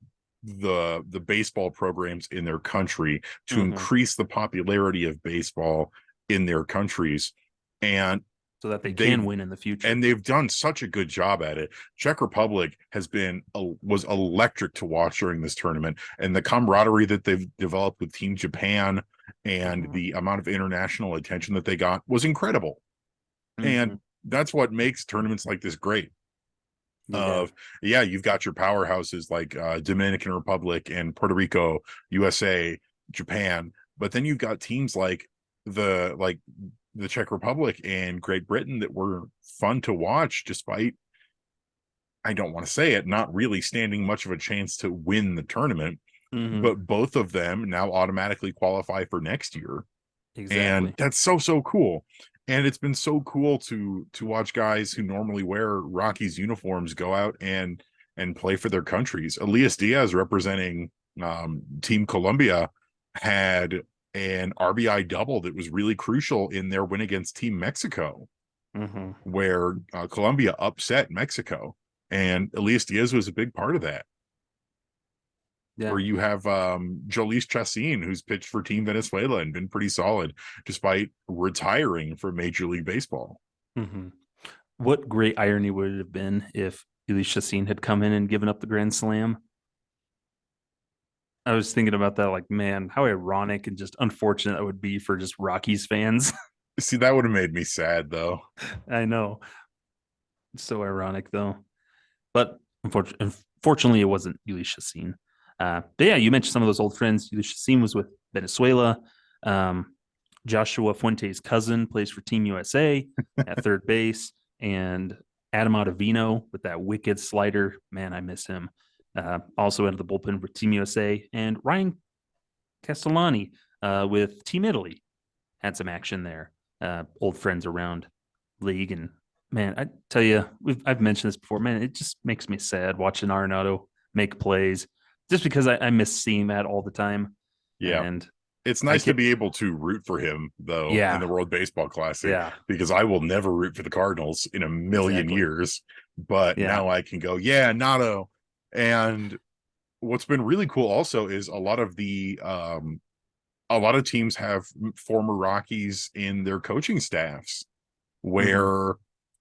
the baseball programs in their country to mm-hmm. increase the popularity of baseball in their countries, and so that they can win in the future. And they've done such a good job at it. Czech Republic was electric to watch during this tournament, and the camaraderie that they've developed with Team Japan and mm-hmm. the amount of international attention that they got was incredible. Mm-hmm. And that's what makes tournaments like this great. You've got your powerhouses like Dominican Republic and Puerto Rico, USA, Japan, but then you've got teams like the Czech Republic and Great Britain that were fun to watch, despite, I don't want to say it, not really standing much of a chance to win the tournament. Mm-hmm. But both of them now automatically qualify for next year. Exactly. And that's so cool. And it's been so cool to watch guys who normally wear Rockies uniforms go out and play for their countries. Elias Diaz, representing Team Colombia, had an RBI double that was really crucial in their win against Team Mexico, where Colombia upset Mexico, and Elias Diaz was a big part of that. Yeah. Or you have Jolice Chassin, who's pitched for Team Venezuela and been pretty solid despite retiring from Major League Baseball. What great irony would it have been if Jolice Chassin had come in and given up the Grand Slam? I was thinking about that, like, man, how ironic and just unfortunate that would be for just Rockies fans. See, that would have made me sad, though. I know. It's so ironic, though. But unfortunately, it wasn't Jolice Chassin. But yeah, you mentioned some of those old friends. Jolice Chassin was with Venezuela. Joshua Fuentes' cousin plays for Team USA at third base. And Adam Ottavino with that wicked slider. Man, I miss him. Also into the bullpen for Team USA. And Ryan Castellani with Team Italy had some action there. Old friends around league. And man, I tell you, I've mentioned this before. Man, it just makes me sad watching Arenado make plays, just because I miss seeing that all the time. Yeah. And it's nice to be able to root for him, though, in the World Baseball Classic, because I will never root for the Cardinals in a million years. But now I can go, Nato. And what's been really cool also is a lot of teams have former Rockies in their coaching staffs, where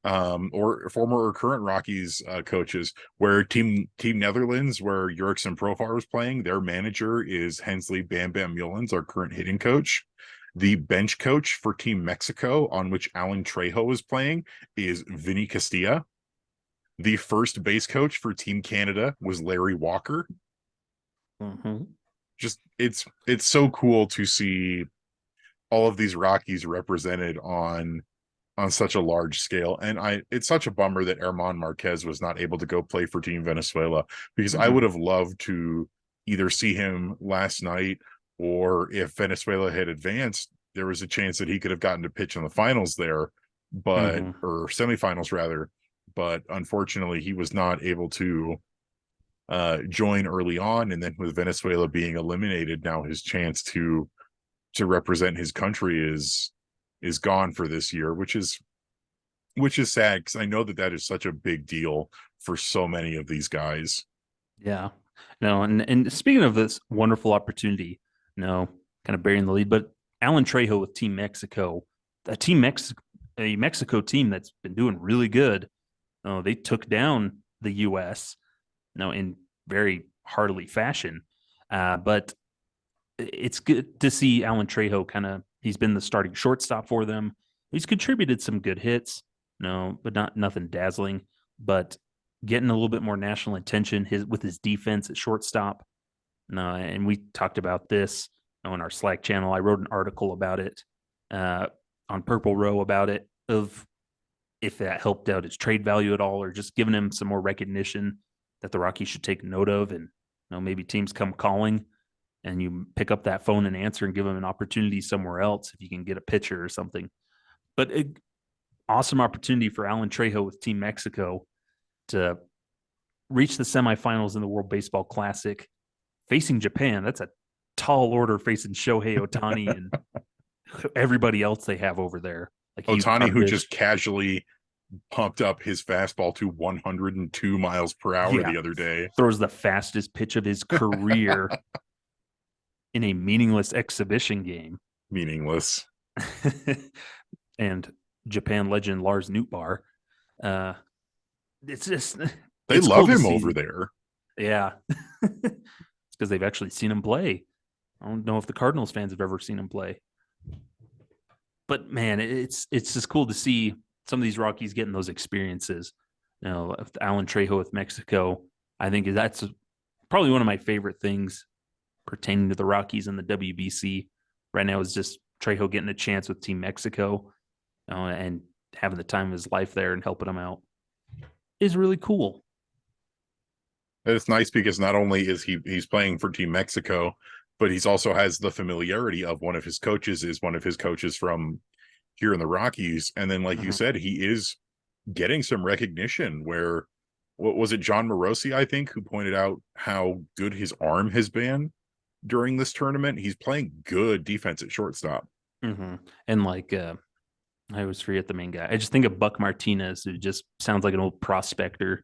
or former or current Rockies coaches, where Team Netherlands, where Jurickson Profar was playing, their manager is Hensley Bam Bam Mullins, our current hitting coach. The bench coach for Team Mexico, on which Alan Trejo is playing, is Vinny Castilla. The first base coach for Team Canada was Larry Walker. Just it's so cool to see all of these Rockies represented on such a large scale. And it's such a bummer that Herman Marquez was not able to go play for Team Venezuela, because I would have loved to either see him last night, or if Venezuela had advanced, there was a chance that he could have gotten to pitch in the finals there, but or semifinals rather. But unfortunately, he was not able to join early on. And then with Venezuela being eliminated, now his chance to represent his country is gone for this year, which is sad, because I know that is such a big deal for so many of these guys. Yeah. No, and speaking of this wonderful opportunity, kind of burying the lead, but Alan Trejo with Team Mexico, a Mexico team that's been doing really good. They took down the U.S. in very heartily fashion, but it's good to see Alan Trejo he's been the starting shortstop for them. He's contributed some good hits, but nothing dazzling, but getting a little bit more national attention with his defense at shortstop. And we talked about this on our Slack channel. I wrote an article about it on Purple Row about it, of if that helped out his trade value at all, or just giving him some more recognition that the Rockies should take note of. And maybe teams come calling and you pick up that phone and answer and give them an opportunity somewhere else if you can get a pitcher or something. But awesome opportunity for Alan Trejo with Team Mexico to reach the semifinals in the World Baseball Classic, facing Japan. That's a tall order, facing Shohei Ohtani and everybody else they have over there. Like Ohtani, who just casually pumped up his fastball to 102 miles per hour the other day. Throws the fastest pitch of his career in a meaningless exhibition game. Meaningless. And Japan legend Lars Nootbaar. It's just they love him over there. Yeah. It's because they've actually seen him play. I don't know if the Cardinals fans have ever seen him play. But man, it's just cool to see some of these Rockies getting those experiences. Alan Trejo with Mexico, I think that's probably one of my favorite things pertaining to the Rockies and the WBC right now, is just Trejo getting a chance with Team Mexico and having the time of his life there and helping them out is really cool. It's nice because not only is he's playing for Team Mexico, but he's also has the familiarity of one of his coaches from here in the Rockies. And then, like you Mhm. said, he is getting some recognition where, what was it, John Morosi, I think, who pointed out how good his arm has been during this tournament. He's playing good defense at shortstop. Mhm. And like I always forget the main guy. I just think of Buck Martinez, who just sounds like an old prospector,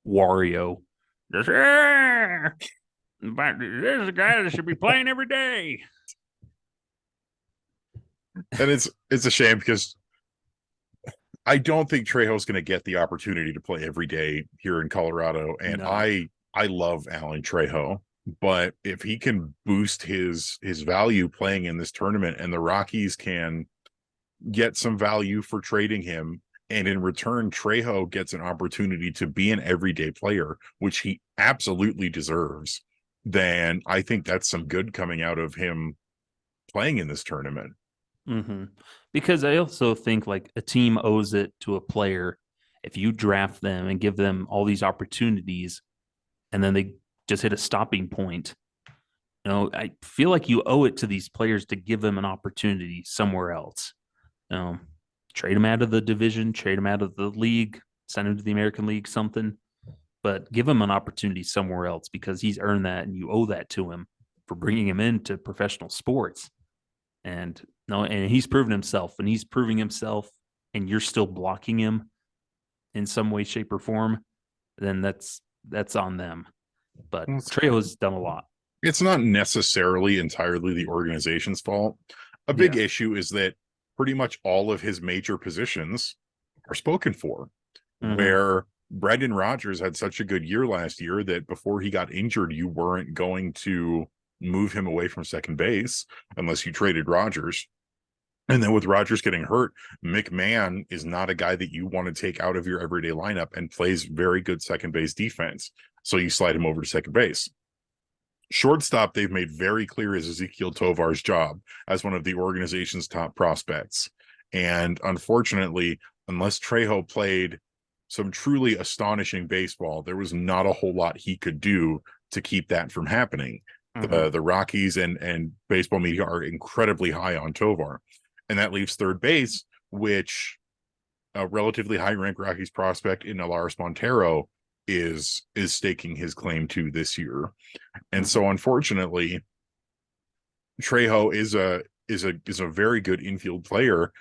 Wario. Just, "Ah, but this is a guy that should be playing every day." And it's a shame because I don't think Trejo's going to get the opportunity to play every day here in Colorado. And No. I love Alan Trejo, but if he can boost his value playing in this tournament, and the Rockies can get some value for trading him, and in return Trejo gets an opportunity to be an everyday player, which he absolutely deserves, then I think that's some good coming out of him playing in this tournament. Mm-hmm. Because I also think like a team owes it to a player if you draft them and give them all these opportunities and then they just hit a stopping point. I feel like you owe it to these players to give them an opportunity somewhere else. You know, trade them out of the division, trade them out of the league, send them to the American League, something, but give him an opportunity somewhere else because he's earned that and you owe that to him for bringing him into professional sports. And no, and he's proven himself and he's proving himself, and you're still blocking him in some way, shape, or form, then that's on them. But Trejo's done a lot. It's not necessarily entirely the organization's fault. A big Yeah. issue is that pretty much all of his major positions are spoken for, Mm-hmm. where Brendan Rodgers had such a good year last year that before he got injured, you weren't going to move him away from second base unless you traded Rodgers. And then with Rodgers getting hurt, McMahon is not a guy that you want to take out of your everyday lineup, and plays very good second base defense. So you slide him over to second base. Shortstop, they've made very clear, is Ezekiel Tovar's job as one of the organization's top prospects. And unfortunately, unless Trejo played some truly astonishing baseball, there was not a whole lot he could do to keep that from happening. Mm-hmm. The Rockies and baseball media are incredibly high on Tovar. And that leaves third base, which a relatively high rank Rockies prospect in Alaris Montero is staking his claim to this year. And Mm-hmm. so unfortunately, Trejo is a very good infield player,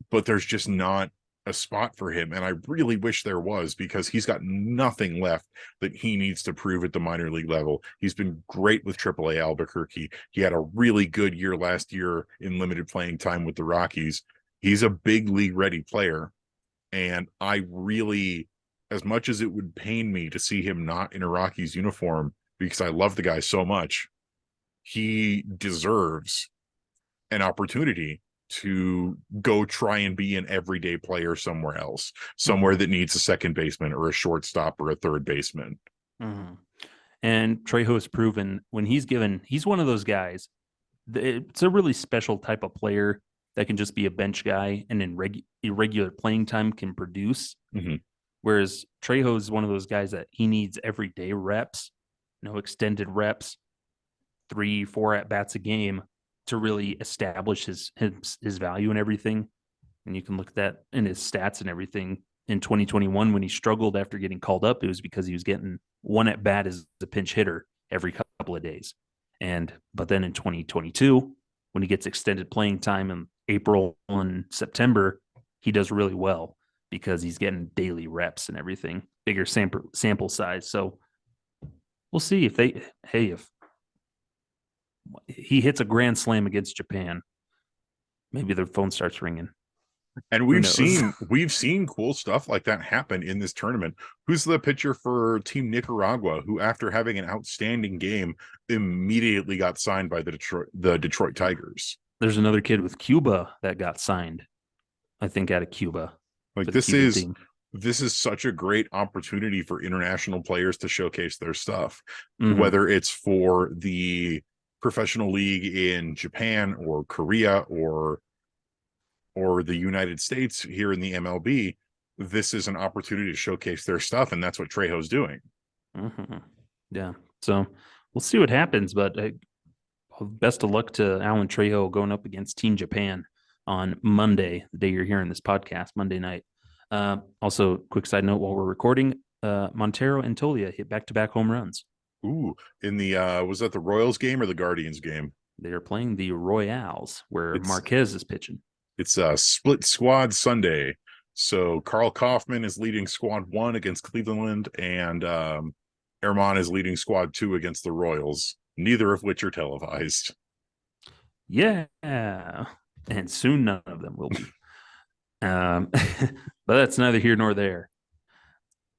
but there's just not a spot for him. And I really wish there was, because he's got nothing left that he needs to prove at the minor league level. He's been great with AAA Albuquerque. He had a really good year last year in limited playing time with the Rockies. He's a big league ready player. And I really, as much as it would pain me to see him not in a Rockies uniform, because I love the guy so much, he deserves an opportunity to go try and be an everyday player somewhere else, somewhere Mm-hmm. that needs a second baseman or a shortstop or a third baseman. Mm-hmm. And Trejo has proven when he's given, he's one of those guys. It's a really special type of player that can just be a bench guy and in irregular playing time can produce. Mm-hmm. Whereas Trejo is one of those guys that he needs everyday reps, extended reps, 3, 4 at bats a game to really establish his value and everything. And you can look at that in his stats and everything. In 2021, when he struggled after getting called up, it was because he was getting one at bat as a pinch hitter every couple of days. But then in 2022, when he gets extended playing time in April and September, he does really well because he's getting daily reps and everything, bigger sample size. So we'll see if if he hits a grand slam against Japan, maybe their phone starts ringing. And Who we've knows? seen cool stuff like that happen in this tournament. Who's the pitcher for Team Nicaragua who, after having an outstanding game, immediately got signed by the Detroit Tigers? There's another kid with Cuba that got signed, I think, out of Cuba Like for the Cuban team. this is such a great opportunity for international players to showcase their stuff, Mm-hmm. whether it's for the professional league in Japan or Korea or the United States here in the MLB. This is an opportunity to showcase their stuff, and that's what Trejo's doing. Mm-hmm. Yeah. So we'll see what happens, but best of luck to Alan Trejo going up against Team Japan. on Monday, the day you're hearing this podcast, Monday night. Also, quick side note while we're recording, Montero and Tolia hit back-to-back home runs. Ooh, in the was that the Royals game or the Guardians game? They are playing the Royals, where It's Marquez is pitching. it's a split squad Sunday. So Carl Kaufman is leading squad 1 against Cleveland, and Herman is leading squad 2 against the Royals, neither of which are televised. Yeah, and soon none of them will be. But that's neither here nor there.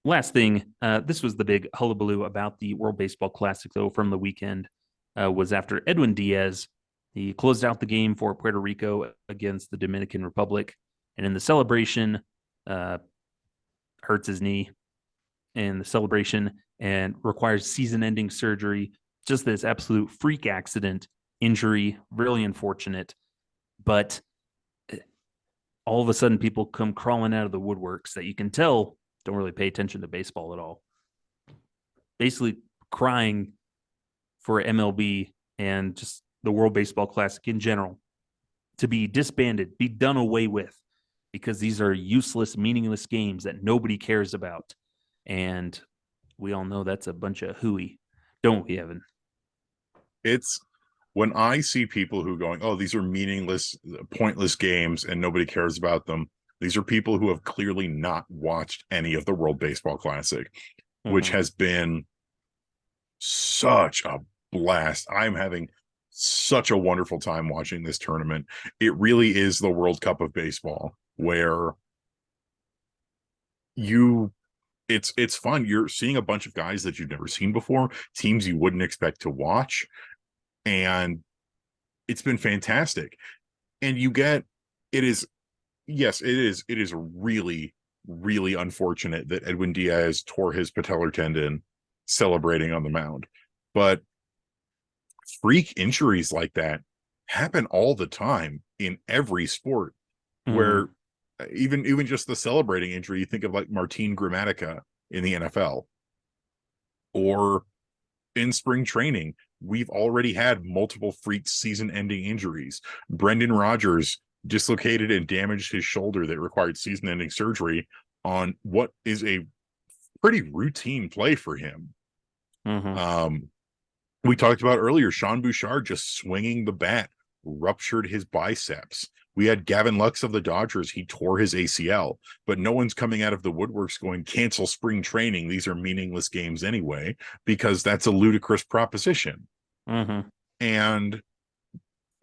Last thing, this was the big hullabaloo about the World Baseball Classic, though, from the weekend, was after Edwin Diaz. He closed out the game for Puerto Rico against the Dominican Republic. And in the celebration, hurts his knee in the celebration and requires season-ending surgery. Just this absolute freak accident, injury, really unfortunate. But all of a sudden, people come crawling out of the woodworks that you can tell don't really pay attention to baseball at all. Basically crying for MLB and just the World Baseball Classic in general to be disbanded, be done away with, because these are useless, meaningless games that nobody cares about. And we all know that's a bunch of hooey, don't we, Evan? It's when I see people who going, oh, these are meaningless, pointless games and nobody cares about them. These are people who have clearly not watched any of the World Baseball Classic, which has been such a blast. I'm having such a wonderful time watching this tournament. It really is the World Cup of baseball, where it's fun. You're seeing a bunch of guys that you've never seen before, teams you wouldn't expect to watch, and it's been fantastic. And it is really, really unfortunate that Edwin Diaz tore his patellar tendon celebrating on the mound. But freak injuries like that happen all the time in every sport, where even just the celebrating injury, you think of like Martin Gramatica in the NFL, or in spring training, we've already had multiple freak season-ending injuries. Brendan Rodgers dislocated and damaged his shoulder that required season-ending surgery on what is a pretty routine play for him. We talked about earlier, Sean Bouchard just swinging the bat ruptured his biceps. We had Gavin Lux of the Dodgers. He tore his ACL, but no one's coming out of the woodworks going, cancel spring training. These are meaningless games anyway, because that's a ludicrous proposition. And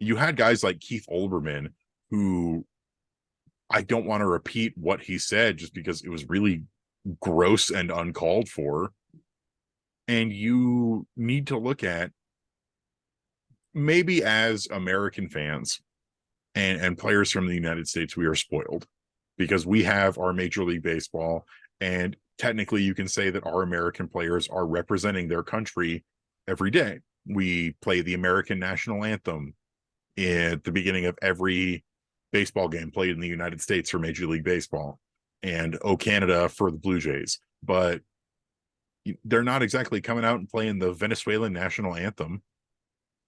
you had guys like Keith Olbermann, who I don't want to repeat what he said just because it was really gross and uncalled for. And you need to look at, maybe as American fans and players from the United States, we are spoiled because we have our Major League Baseball, and technically you can say that our American players are representing their country every day. We play the American national anthem at the beginning of every baseball game played in the United States for Major League Baseball, and "O Canada" for the Blue Jays. But they're not exactly coming out and playing the Venezuelan national anthem,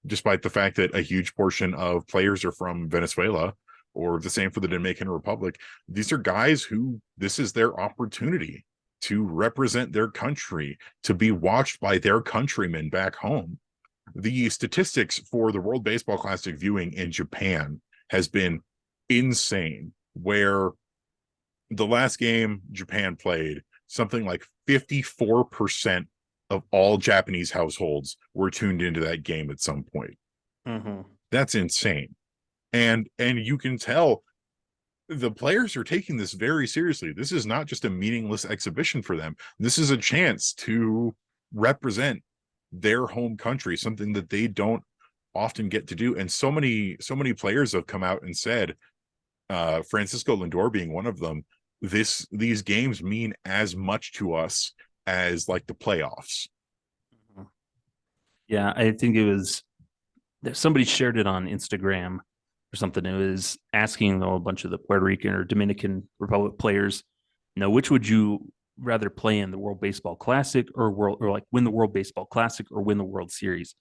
despite the fact that a huge portion of players are from Venezuela, or the same for the Dominican Republic. These are guys who this is their opportunity to represent their country, to be watched by their countrymen back home. The statistics for the World Baseball Classic viewing in Japan has been insane, where the last game Japan played, something like 54% of all Japanese households were tuned into that game at some point. That's insane. And you can tell the players are taking this very seriously. This is not just a meaningless exhibition for them. This is a chance to represent their home country, something that they don't often get to do. And so many players have come out and said, Francisco Lindor being one of them, these games mean as much to us as like the playoffs. Yeah, I think it was somebody shared it on Instagram or something. It was asking a bunch of the Puerto Rican or Dominican Republic players, which would you rather play in, the World Baseball Classic or win the World Baseball Classic or win the World Series?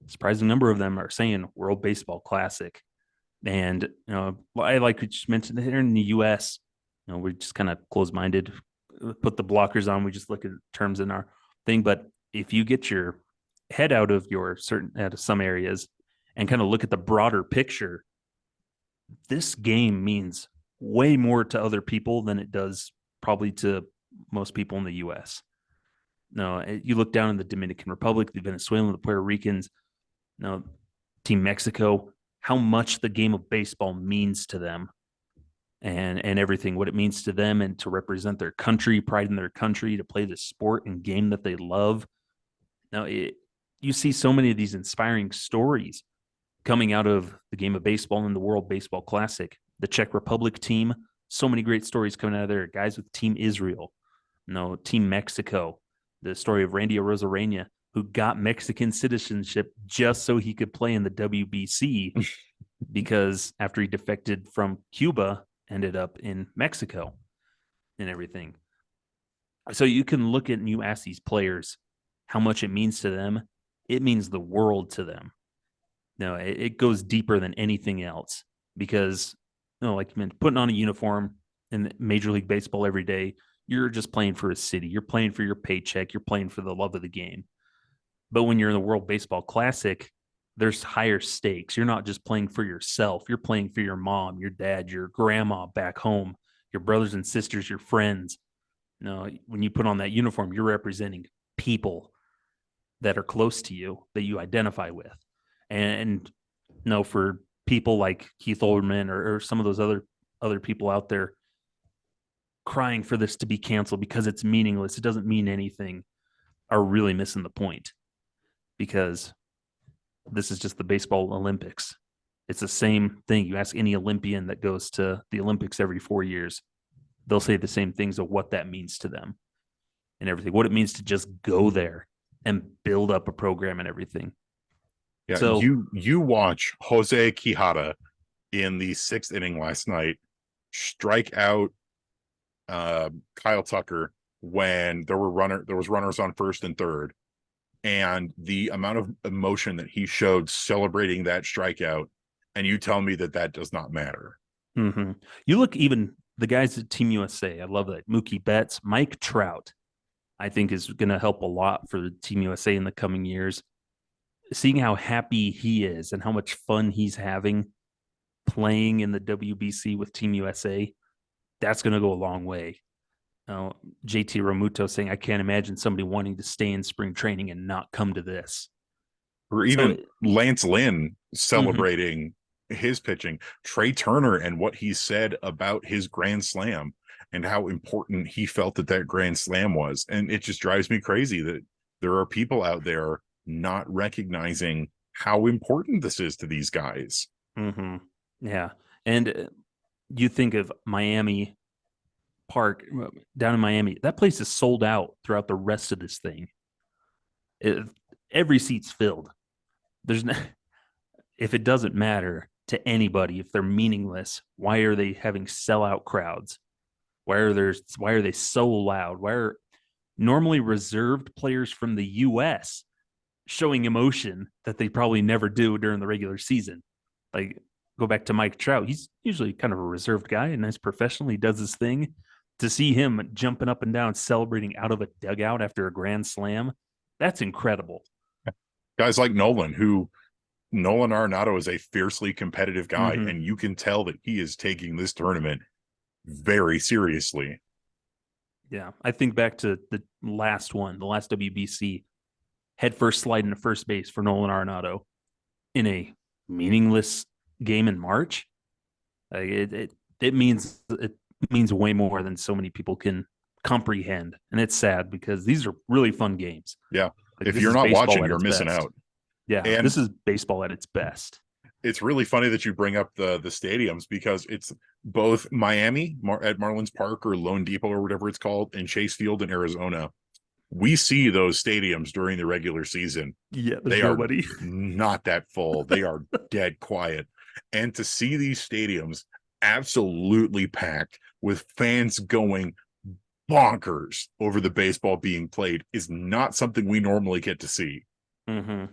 A surprising number of them are saying World Baseball Classic. And I like what you mentioned here in the U.S. We're just kind of closed-minded, put the blockers on. We just look at terms in our thing. But if you get your head out of some areas and kind of look at the broader picture, this game means way more to other people than it does probably to most people in the U.S. No, you look down in the Dominican Republic, the Venezuelan, the Puerto Ricans, Team Mexico, how much the game of baseball means to them, and everything, what it means to them, and to represent their country, pride in their country, to play the sport and game that they love. Now, you see so many of these inspiring stories coming out of the game of baseball and the World Baseball Classic. The Czech Republic team, so many great stories coming out of there. Guys with Team Israel, Team Mexico, the story of Randy Arozarena, who got Mexican citizenship just so he could play in the WBC because after he defected from Cuba, ended up in Mexico and everything. So you can look at and you ask these players how much it means to them. It means the world to them. No, it goes deeper than anything else because, like you meant, putting on a uniform in Major League Baseball every day, you're just playing for a city. You're playing for your paycheck. You're playing for the love of the game. But when you're in the World Baseball Classic, there's higher stakes. You're not just playing for yourself. You're playing for your mom, your dad, your grandma back home, your brothers and sisters, your friends. When you put on that uniform, you're representing people that are close to you, that you identify with. And for people like Keith Olbermann or some of those other people out there crying for this to be canceled because it's meaningless, it doesn't mean anything, are really missing the point, because this is just the baseball Olympics. It's the same thing. You ask any Olympian that goes to the Olympics every 4 years, they'll say the same things of what that means to them and everything, what it means to just go there and build up a program and everything. Yeah, so you watch Jose Quijada in the 6th inning last night strike out Kyle Tucker when there was runners on first and third, and the amount of emotion that he showed celebrating that strikeout, and you tell me that does not matter. Mm-hmm. You look, even the guys at Team USA, I love that. Mookie Betts, Mike Trout, I think is going to help a lot for Team USA in the coming years. Seeing how happy he is and how much fun he's having playing in the WBC with Team USA, that's going to go a long way. JT Romuto saying, I can't imagine somebody wanting to stay in spring training and not come to this. Or even Lance Lynn celebrating his pitching, Trey Turner and what he said about his grand slam and how important he felt that grand slam was. And it just drives me crazy that there are people out there not recognizing how important this is to these guys. Mm-hmm. Yeah. And you think of Miami Park down in Miami, that place is sold out throughout the rest of this thing. Every seat's filled. There's no, if it doesn't matter to anybody, if they're meaningless, why are they having sellout crowds? Why are they so loud? Why are normally reserved players from the US showing emotion that they probably never do during the regular season? Like, go back to Mike Trout. He's usually kind of a reserved guy, a nice professional. He does his thing. To see him jumping up and down, celebrating out of a dugout after a grand slam, that's incredible. Guys like Nolan Arenado is a fiercely competitive guy, and you can tell that he is taking this tournament very seriously. Yeah, I think back to the last WBC, head first slide into first base for Nolan Arenado in a meaningless game in March. It means way more than so many people can comprehend, and it's sad because these are really fun games. Yeah, if you're not watching, you're missing out. Yeah, and this is baseball at its best. It's really funny that you bring up the stadiums, because it's both Miami at Marlins Park or Lone Depot or whatever it's called, and Chase Field in Arizona. We see those stadiums during the regular season. Yeah, they nobody. Are not that full. They are dead quiet. And to see these stadiums absolutely packed with fans going bonkers over the baseball being played is not something we normally get to see. Mm-hmm.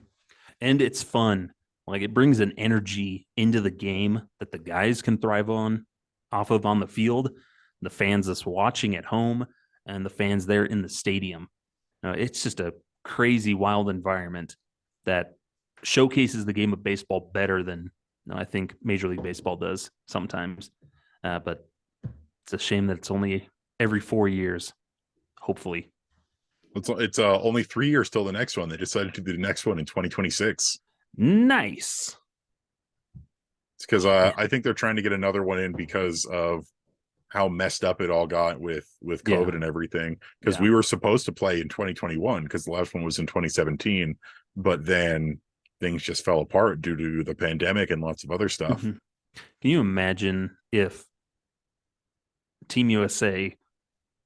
And it's fun Like it brings an energy into the game that the guys can thrive off of on the field, the fans that's watching at home, and the fans there in the stadium. It's just a crazy, wild environment that showcases the game of baseball better than I think Major League Baseball does sometimes. But it's a shame that it's only every 4 years, hopefully. It's only 3 years till the next one. They decided to do the next one in 2026. Nice. It's because I think they're trying to get another one in because of how messed up it all got with COVID Yeah. and everything. Because Yeah. we were supposed to play in 2021 because the last one was in 2017, but then things just fell apart due to the pandemic and lots of other stuff. Can you imagine if Team USA,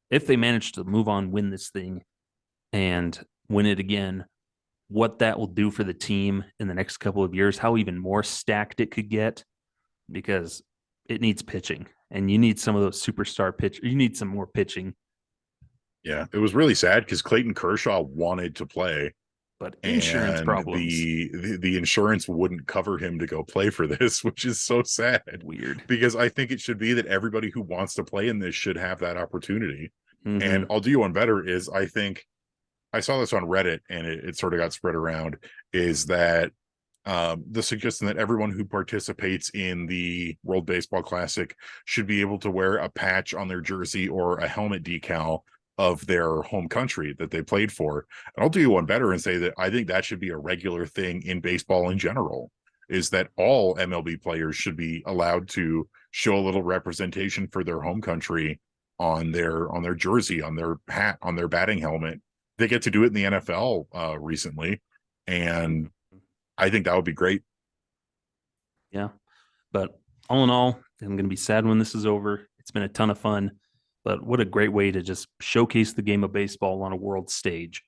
if they managed to move on, win this thing, and win it again, what that will do for the team in the next couple of years, how even more stacked it could get, because it needs pitching and you need some of those superstar pitch. You need some more pitching. Yeah, it was really sad because Clayton Kershaw wanted to play, but insurance and problems. The insurance wouldn't cover him to go play for this, which is so sad. Weird. Because I think it should be that everybody who wants to play in this should have that opportunity. Mm-hmm. And I'll do you one better is I think I saw this on Reddit and it sort of got spread around, is that the suggestion that everyone who participates in the World Baseball Classic should be able to wear a patch on their jersey or a helmet decal of their home country that they played for. And I'll do you one better and say that I think that should be a regular thing in baseball in general, is that all MLB players should be allowed to show a little representation for their home country on their jersey, on their hat, on their batting helmet. They get to do it in the NFL recently, and I think that would be great. Yeah, but all in all, I'm going to be sad when this is over. It's been a ton of fun, but what a great way to just showcase the game of baseball on a world stage.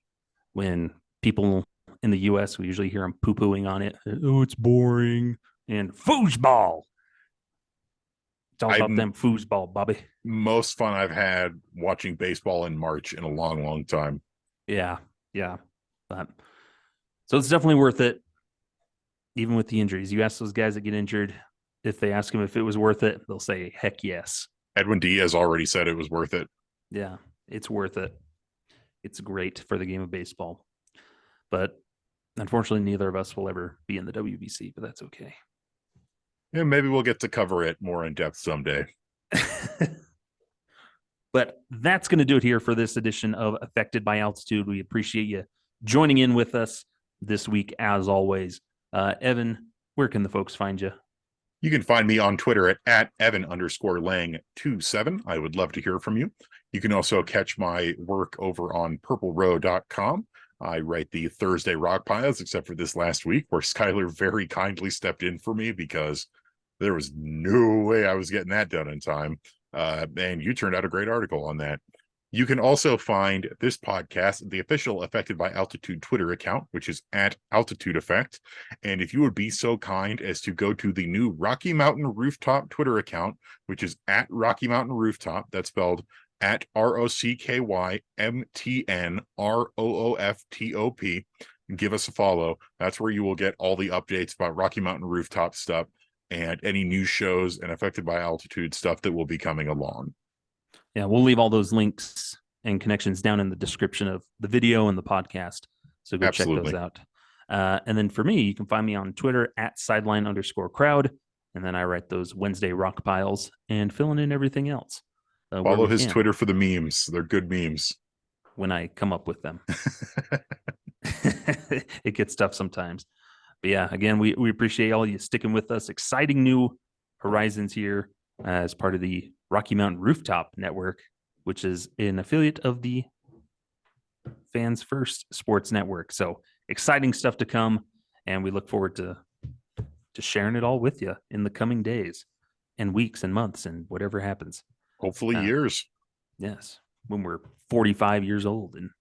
When people in the U.S., we usually hear them poo-pooing on it. Oh, it's boring. And foosball. It's all about them foosball, Bobby. Most fun I've had watching baseball in March in a long, long time. Yeah. But so it's definitely worth it, even with the injuries. You ask those guys that get injured, if they ask them if it was worth it, they'll say, heck yes. Edwin Diaz already said it was worth it. Yeah, it's worth it. It's great for the game of baseball. But unfortunately, neither of us will ever be in the WBC, but that's okay. Yeah, maybe we'll get to cover it more in depth someday. But that's going to do it here for this edition of Affected by Altitude. We appreciate you joining in with us this week, as always. Evan, where can the folks find you? You can find me on Twitter at Evan_Lang27. I would love to hear from you. You can also catch my work over on purplerow.com. I write the Thursday Rock Piles, except for this last week, where Skyler very kindly stepped in for me because there was no way I was getting that done in time. And you turned out a great article on that. You can also find this podcast, the official Affected by Altitude Twitter account, which is at Altitude Effect. And if you would be so kind as to go to the new Rocky Mountain Rooftop Twitter account, which is at Rocky Mountain Rooftop, that's spelled at ROCKYMTNROOFTOP, and give us a follow. That's where you will get all the updates about Rocky Mountain Rooftop stuff and any new shows and Affected by Altitude stuff that will be coming along. Yeah, we'll leave all those links and connections down in the description of the video and the podcast. So go check those out. And then for me, you can find me on Twitter at sideline_crowd. And then I write those Wednesday rock piles and filling in everything else. Follow his Twitter for the memes. They're good memes. When I come up with them. It gets tough sometimes. But yeah, again, we appreciate all you sticking with us. Exciting new horizons here as part of the Rocky Mountain Rooftop Network, which is an affiliate of the Fans First Sports Network. So exciting stuff to come, and we look forward to sharing it all with you in the coming days and weeks and months and whatever happens. Hopefully years. Yes, when we're 45 years old, and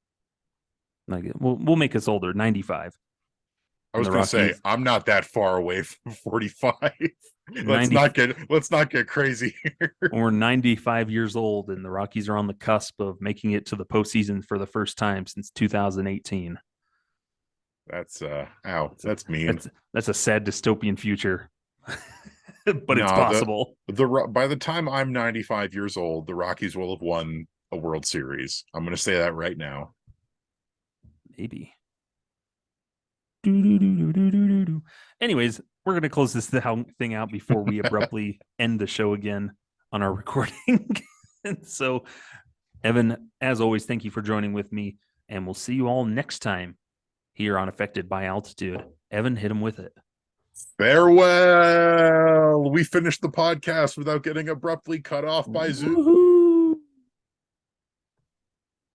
like we'll make us older, 95. I was going to say, I'm not that far away from 45. Let's not get crazy here. We're 95 years old, and the Rockies are on the cusp of making it to the postseason for the first time since 2018. That's that's mean. That's a sad dystopian future, but it's No, possible. by the time I'm 95 years old, the Rockies will have won a World Series. I'm going to say that right now. Maybe. Anyways, we're going to close this thing out before we abruptly end the show again on our recording. And so, Evan, as always, thank you for joining with me, and we'll see you all next time here on Affected by Altitude. Evan, hit him with it. Farewell. We finished the podcast without getting abruptly cut off by Zoom. Woo-hoo.